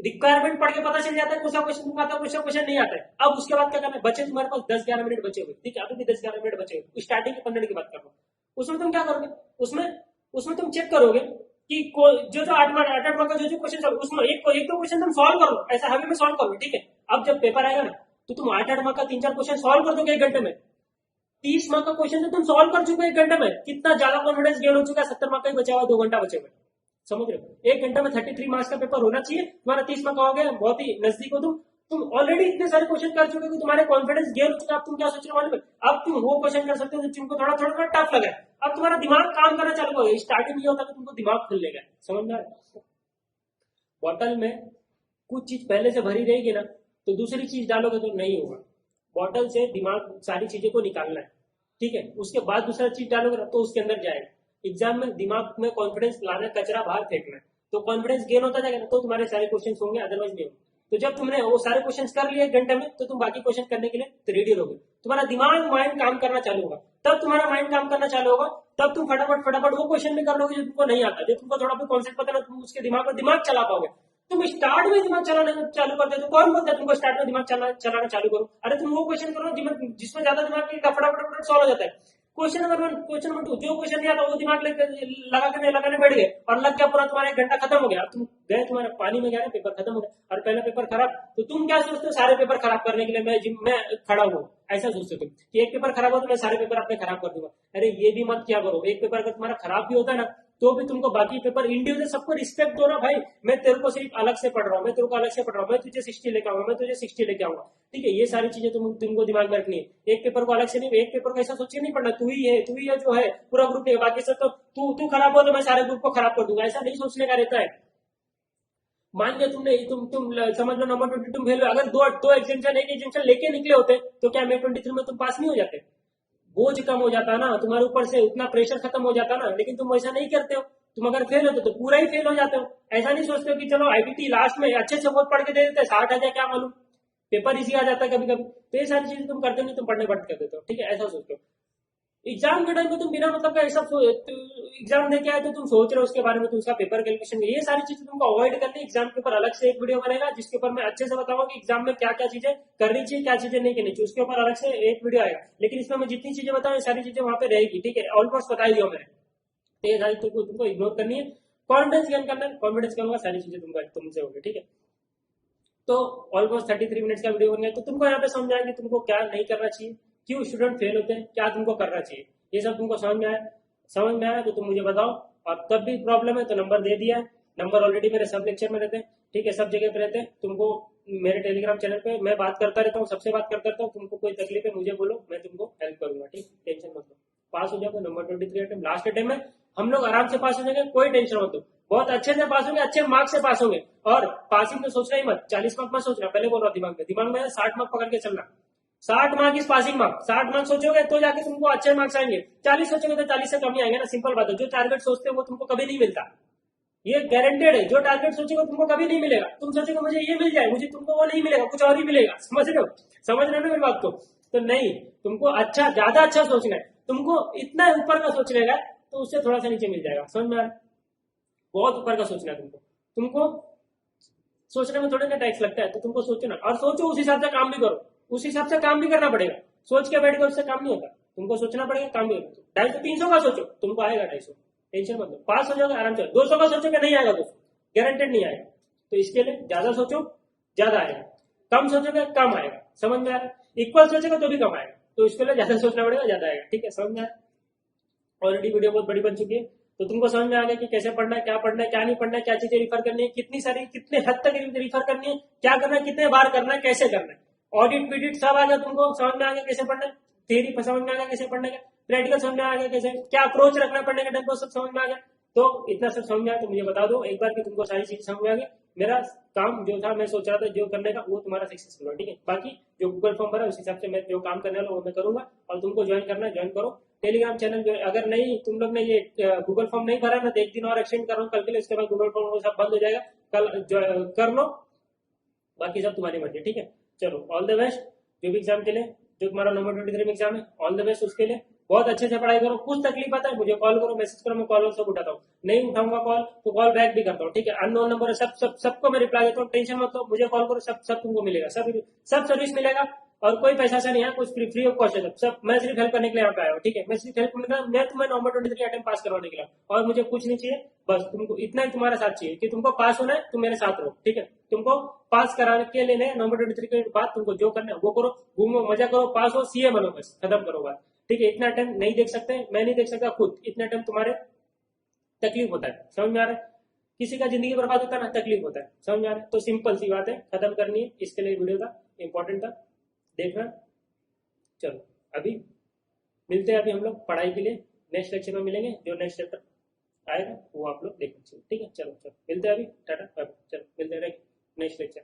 रिक्वायरमेंट पढ़ के पता चल जाता है कौन सा क्वेश्चन तुमको आता है, कौन सा क्वेश्चन नहीं आता है। अब उसके बाद क्या करना है? बचे तुम्हारे पास 10-11 मिनट बचे हुए, ठीक है, अभी भी 10-11 मिनट बचे हुए, स्टार्टिंग के 15 की बात कर रहा हूँ। उसमें तुम क्या करोगे? उसमें तुम चेक करोगे कि जो 8 मार्क का जो क्वेश्चन उसमें एक तो क्वेश्चन तुम सॉल्व करो, ऐसा हमें में सॉल्व करो, ठीक है। अब जब पेपर आएगा ना तो तुम 8 मार्क का 3-4 क्वेश्चन सॉल्व कर दोगे 1 घंटे में। 30 मार्क का क्वेश्चन तो तुम सॉल्व कर चुके 1 घंटे में, कितना ज्यादा कॉन्फिडेंस गेन हो चुका है। 70 मार्क का ही बचा हुआ, 2 घंटा बचे हुए, समझ रहे हो? 1 घंटे में 33 मार्क्स का पेपर होना चाहिए, तुम्हारा 30 मार्क का हो गया, बहुत ही नजदीक हो तुम ऑलरेडी इतने सारे क्वेश्चन कर चुके हो, तुम्हारे कॉन्फिडेंस गेन हो चुका है। अब तुम क्या सोच रहे हो मालूम है? अब तुम वो क्वेश्चन कर सकते हो जो तुमको थोड़ा टफ लगा है। अब तुम्हारा दिमाग काम करना चालू होगा, स्टार्टिंग ये होता है कि तुमको दिमाग खुल लेगा, समझ में आ रहा है? बॉटल में कुछ चीज पहले से भरी रहेगी ना तो दूसरी चीज डालोगे तो नहीं होगा। बॉटल से दिमाग सारी चीजों को निकालना है, ठीक है, उसके बाद दूसरा चीज डालोगे ना तो उसके अंदर जाएगा। एग्जाम में दिमाग में कॉन्फिडेंस लाना, कचरा बाहर फेंकना है, तो कॉन्फिडेंस गेन होता जाएगा ना तो तुम्हारे सारे क्वेश्चन होंगे, अदरवाइज नहीं होंगे। तो जब तुमने वो सारे क्वेश्चन कर लिए 1 घंटे में तो तुम बाकी क्वेश्चन करने के लिए रेडी रहोगे, तुम्हारा दिमाग माइंड काम करना चालू होगा। तब तुम्हारा माइंड काम करना चालू होगा, तब तुम फटाफट वो क्वेश्चन भी कर लोगे जो तुमको नहीं आता, जो तुमको थोड़ा बहुत कॉन्सेप्ट पता ना, तुम उसके दिमाग में दिमाग चला पाओगे। तुम स्टार्ट में दिमाग चलाना चालू करते हो तो कौन बोलता है तुमको स्टार्ट में दिमाग चलाना चालू करो? अरे तुम वो क्वेश्चन करो जिसमें ज्यादा दिमाग फटाफट सॉल्व हो जाता है। क्वेश्चन नंबर 1, क्वेश्चन नंबर 2, जो क्वेश्चन नहीं आता वो दिमाग लगाने बैठ गए और लग गया, पूरा तुम्हारा 1 घंटा खत्म हो गया। तुम गए, तुम्हारा पानी में गया, पेपर खत्म हो गया और पहला पेपर खराब, तो तुम क्या सोचते हो? सारे पेपर खराब करने के लिए मैं खड़ा हूँ, ऐसा सोचते हो तुम कि एक पेपर खराब हो तो मैं सारे पेपर अपने खराब कर दूंगा। अरे ये भी मत क्या करो, एक पेपर अगर तुम्हारा खराब भी होता है ना तो भी तुमको बाकी पेपर इंडिविजुअल सबको रिस्पेक्ट दो ना भाई। मैं तेरे को सिर्फ अलग से पढ़ रहा हूँ, मैं तेरे को अलग से पढ़ रहा हूँ, मैं तुझे 60 लेके आऊंगा, मैं तुझे 60 लेके आऊंगा, ठीक है। ये सारी चीजें तुमको दिमाग में रखनी है। एक पेपर को अलग से नहीं, एक पेपर को ऐसा सोच के नहीं पढ़ना तू ही है जो है, पूरा ग्रुप नहीं है, बाकी सब तो तू खराब हो तो मैं सारे ग्रुप को खराब कर दूंगा, ऐसा नहीं सोचने का रहता है। मान लिया तुम समझ लो नंबर 20 तुम फेल हो, अगर दो एग्जामेशन एक एग्जामेशन लेके निकले होते तो क्या मैं 23 में तुम पास नहीं हो जाते? बोझ कम हो जाता ना तुम्हारे ऊपर से, उतना प्रेशर खत्म हो जाता ना। लेकिन तुम ऐसा नहीं करते हो, तुम अगर फेल होते तो पूरा ही फेल हो जाते हो। ऐसा नहीं सोचते हो कि चलो आईटीटी लास्ट में अच्छे से बहुत पढ़ के दे देते, 60 आ जाए क्या मालूम, पेपर इजी आ जाता है कभी कभी। तो ये सारी चीजें तुम करते नहीं, तुम पढ़ने बंद कर देते हो, ठीक है, ऐसा सोचते हो। एग्जाम के टाइम पे तुम बिना मतलब का ऐसा एग्जाम देके आए तो तुम सोच रहे हो उसके बारे में, तो उसका पेपर कैलकुलेशन, ये सारी चीजें तुमको अवॉइड करनी। एग्जाम के ऊपर अलग से एक वीडियो बनेगा जिसके ऊपर मैं अच्छे से बताऊंगा कि एग्जाम में क्या क्या चीजें करनी चाहिए, क्या चीजें नहीं करनी चाहिए, उसके ऊपर अलग से एक वीडियो आएगा। लेकिन इसमें मैं जितनी चीजें बताऊँ सारी चीजें वहां पे रहेगी, ठीक है, ऑलमोस्ट बता दिया मैंने। तो ये सारी तुमको इग्नोर करनी है, कॉन्फिडेंस गेन करना है, कॉन्फिडेंस गेन होगा, सारी चीजें तुमसे होगी, ठीक है। तो ऑलमोस्ट 33 मिनट्स का वीडियो बन गया, तो तुमको यहाँ पे समझ आया कि तुमको क्या नहीं करना चाहिए, क्यों स्टूडेंट फेल होते हैं, क्या तुमको करना चाहिए, ये सब तुमको समझ में आया तो तुम मुझे बताओ। और तब भी प्रॉब्लम है तो नंबर दे दिया है, नंबर ऑलरेडी मेरे सब लेक्चर में रहते हैं, ठीक है, सब जगह पे रहते हैं। तुमको मेरे टेलीग्राम चैनल पे मैं बात करता रहता हूँ, सबसे बात करता रहता हूँ। तुमको कोई तकलीफ है मुझे बोलो, मैं तुमको हेल्प करूंगा, ठीक, टेंशन मत लो। पास हो जाओ, नंबर 23 अटेम्प्ट लास्ट अटेम्प्ट में हम लोग आराम से पास हो जाएंगे, कोई टेंशन मत लो, बहुत अच्छे से पास होंगे, अच्छे मार्क्स से पास होंगे। और पासिंग तो सोचना ही मत, 40 मार्क मत सोचना, पहले बोल रहा दिमाग में 60 मार्क पकड़ के चलना। 60 मार्क इस पासिंग मार्क, 60 मार्क सोचोगे तो जाके तुमको अच्छे मार्क्स आएंगे, 40 सोचोगे तो 40 से कम ही आएंगे ना, सिंपल बात है। जो टारगेट सोचते हो वो तुमको कभी नहीं मिलता, ये गारंटेड है। जो टारगेट सोचेगा तुमको कभी नहीं मिलेगा, तुम सोचेगा मुझे ये मिल जाए, मुझे तुमको वो नहीं मिलेगा, कुछ और ही मिलेगा। समझ रहे हो, समझ रहे हो ना मेरी बात को? तो नहीं, तुमको अच्छा, ज्यादा अच्छा सोचना है, तुमको इतना ऊपर का सोचने का, तो उससे थोड़ा सा नीचे मिल जाएगा। समझ में आ रहा है? बहुत ऊपर का सोचना है तुमको, तुमको सोचने में थोड़ा ना टैक्स लगता है, तो तुमको सोचो ना, और सोचो उस हिसाब से काम भी करो, उस हिसाब से काम भी करना पड़ेगा। सोच के बैठ के उससे काम नहीं होता, तुमको सोचना पड़ेगा, काम भी होता। 250-300 का सोचो, तुमको आएगा 250, टेंशन मत लो, पास हो जाओगे आराम से। 200 का सोचोगे नहीं आएगा, 200 गारंटेड नहीं आएगा। तो इसके लिए ज्यादा सोचो, ज्यादा आएगा, कम सोचोगे कम आएगा। समझ में आ रहा है? इक्वल सोचेगा तो भी कम आएगा, तो इसके लिए ज्यादा सोचना पड़ेगा, ज्यादा आएगा। ठीक है, समझ में आ रहा है? ऑलरेडी वीडियो बहुत बड़ी बन चुकी है, तो तुमको समझ में आ गया कि कैसे पढ़ना है, क्या पढ़ना है, क्या नहीं पढ़ना है, क्या चीजें रिफर करनी है, कितनी सारी, कितने हद तक रिफर करनी है, क्या करना है, कितने बार करना है, कैसे करना है। ऑडिट पीडिट सब आ गया, तुमको समझ में आ गया कैसे पढ़ना है, थ्योरी समझ में आ गया कैसे पढ़ने का, प्रैक्टिकल समझ में आ गया कैसे, क्या अप्रोच रखना पढ़ने का, ढंग को सब समझ में आ गया। तो इतना सब समझ में आया तो मुझे बता दो एक बार कि तुमको सारी चीज समझ में आ गई। मेरा काम जो था, मैं सोच रहा था जो करने का, वो तुम्हारा सक्सेसफुल है। ठीक है, बाकी जो गूगल फॉर्म भरा उस हिसाब से मैं जो काम करने वाला वो मैं करूंगा, और तुमको ज्वाइन करना है ज्वाइन करो। टेलीग्राम चैनल जो, अगर नहीं तुम लोग ने ये गूगल फॉर्म नहीं भरा ना, तो एक दिन और एक्सटेंड कर रहा हूँ कल के लिए, उसके बाद गूगल फॉर्म सब बंद हो जाएगा, कल कर लो, बाकी सब तुम्हारी मर्जी। ठीक है, चलो ऑल द बेस्ट। जो भी एग्जाम के लिए, जो तुम्हारा नंबर 23 में एग्जाम है, ऑल द बेस्ट उसके लिए। बहुत अच्छे से पढ़ाई करो, कुछ तकलीफ आता है मुझे कॉल करो, मैसेज करो, मैं कॉल सब उठाता हूँ, नहीं उठाऊंगा कॉल तो कॉल बैक भी करता हूँ। ठीक है, अननोन नंबर है, सबको मैं रिप्लाई देता हूँ, टेंशन मत लो, मुझे कॉल करो, सब तुमको मिलेगा, सब सर्विस मिलेगा, और कोई पैसा से नहीं है, कुछ फ्री ऑफ कॉस्ट है सब। मैं सिर्फ हेल्प करने के लिए यहाँ पे आया हूँ। ठीक है, मैं सिर्फ हेल्प करने का, मैं तुम्हें नंबर 23 अटेम्प्ट पास करवाने के लिए, और मुझे कुछ नहीं चाहिए, बस तुमको इतना ही तुम्हारा साथ चाहिए कि तुमको पास होना है, तुम मेरे साथ रहो। ठीक है, तुमको पास कराने के लिए नंबर 23 के बाद तुमको जो करना है वो करो, घूमो मजा करो, पास हो, सीए बनो, बस खत्म करो बात। ठीक है, इतना टाइम नहीं देख सकते, मैं नहीं देख सकता खुद, इतना टाइम तुम्हारे तकलीफ होता है। समझ में आ रहा है? किसी का जिंदगी बर्बाद होता है ना, तकलीफ होता है। समझ में आ रहा है? तो सिंपल सी बात है, खत्म करनी है, इसके लिए वीडियो था, इंपॉर्टेंट था, देखना। चलो अभी मिलते हैं, अभी हम लोग पढ़ाई के लिए नेक्स्ट लेक्चर में मिलेंगे, जो नेक्स्ट चैप्टर आएगा वो आप लोग देख लीजिए। ठीक है, चलो चलो मिलते हैं, अभी टाटा बाय, चलो मिलते हैं नेक्स्ट लेक्चर।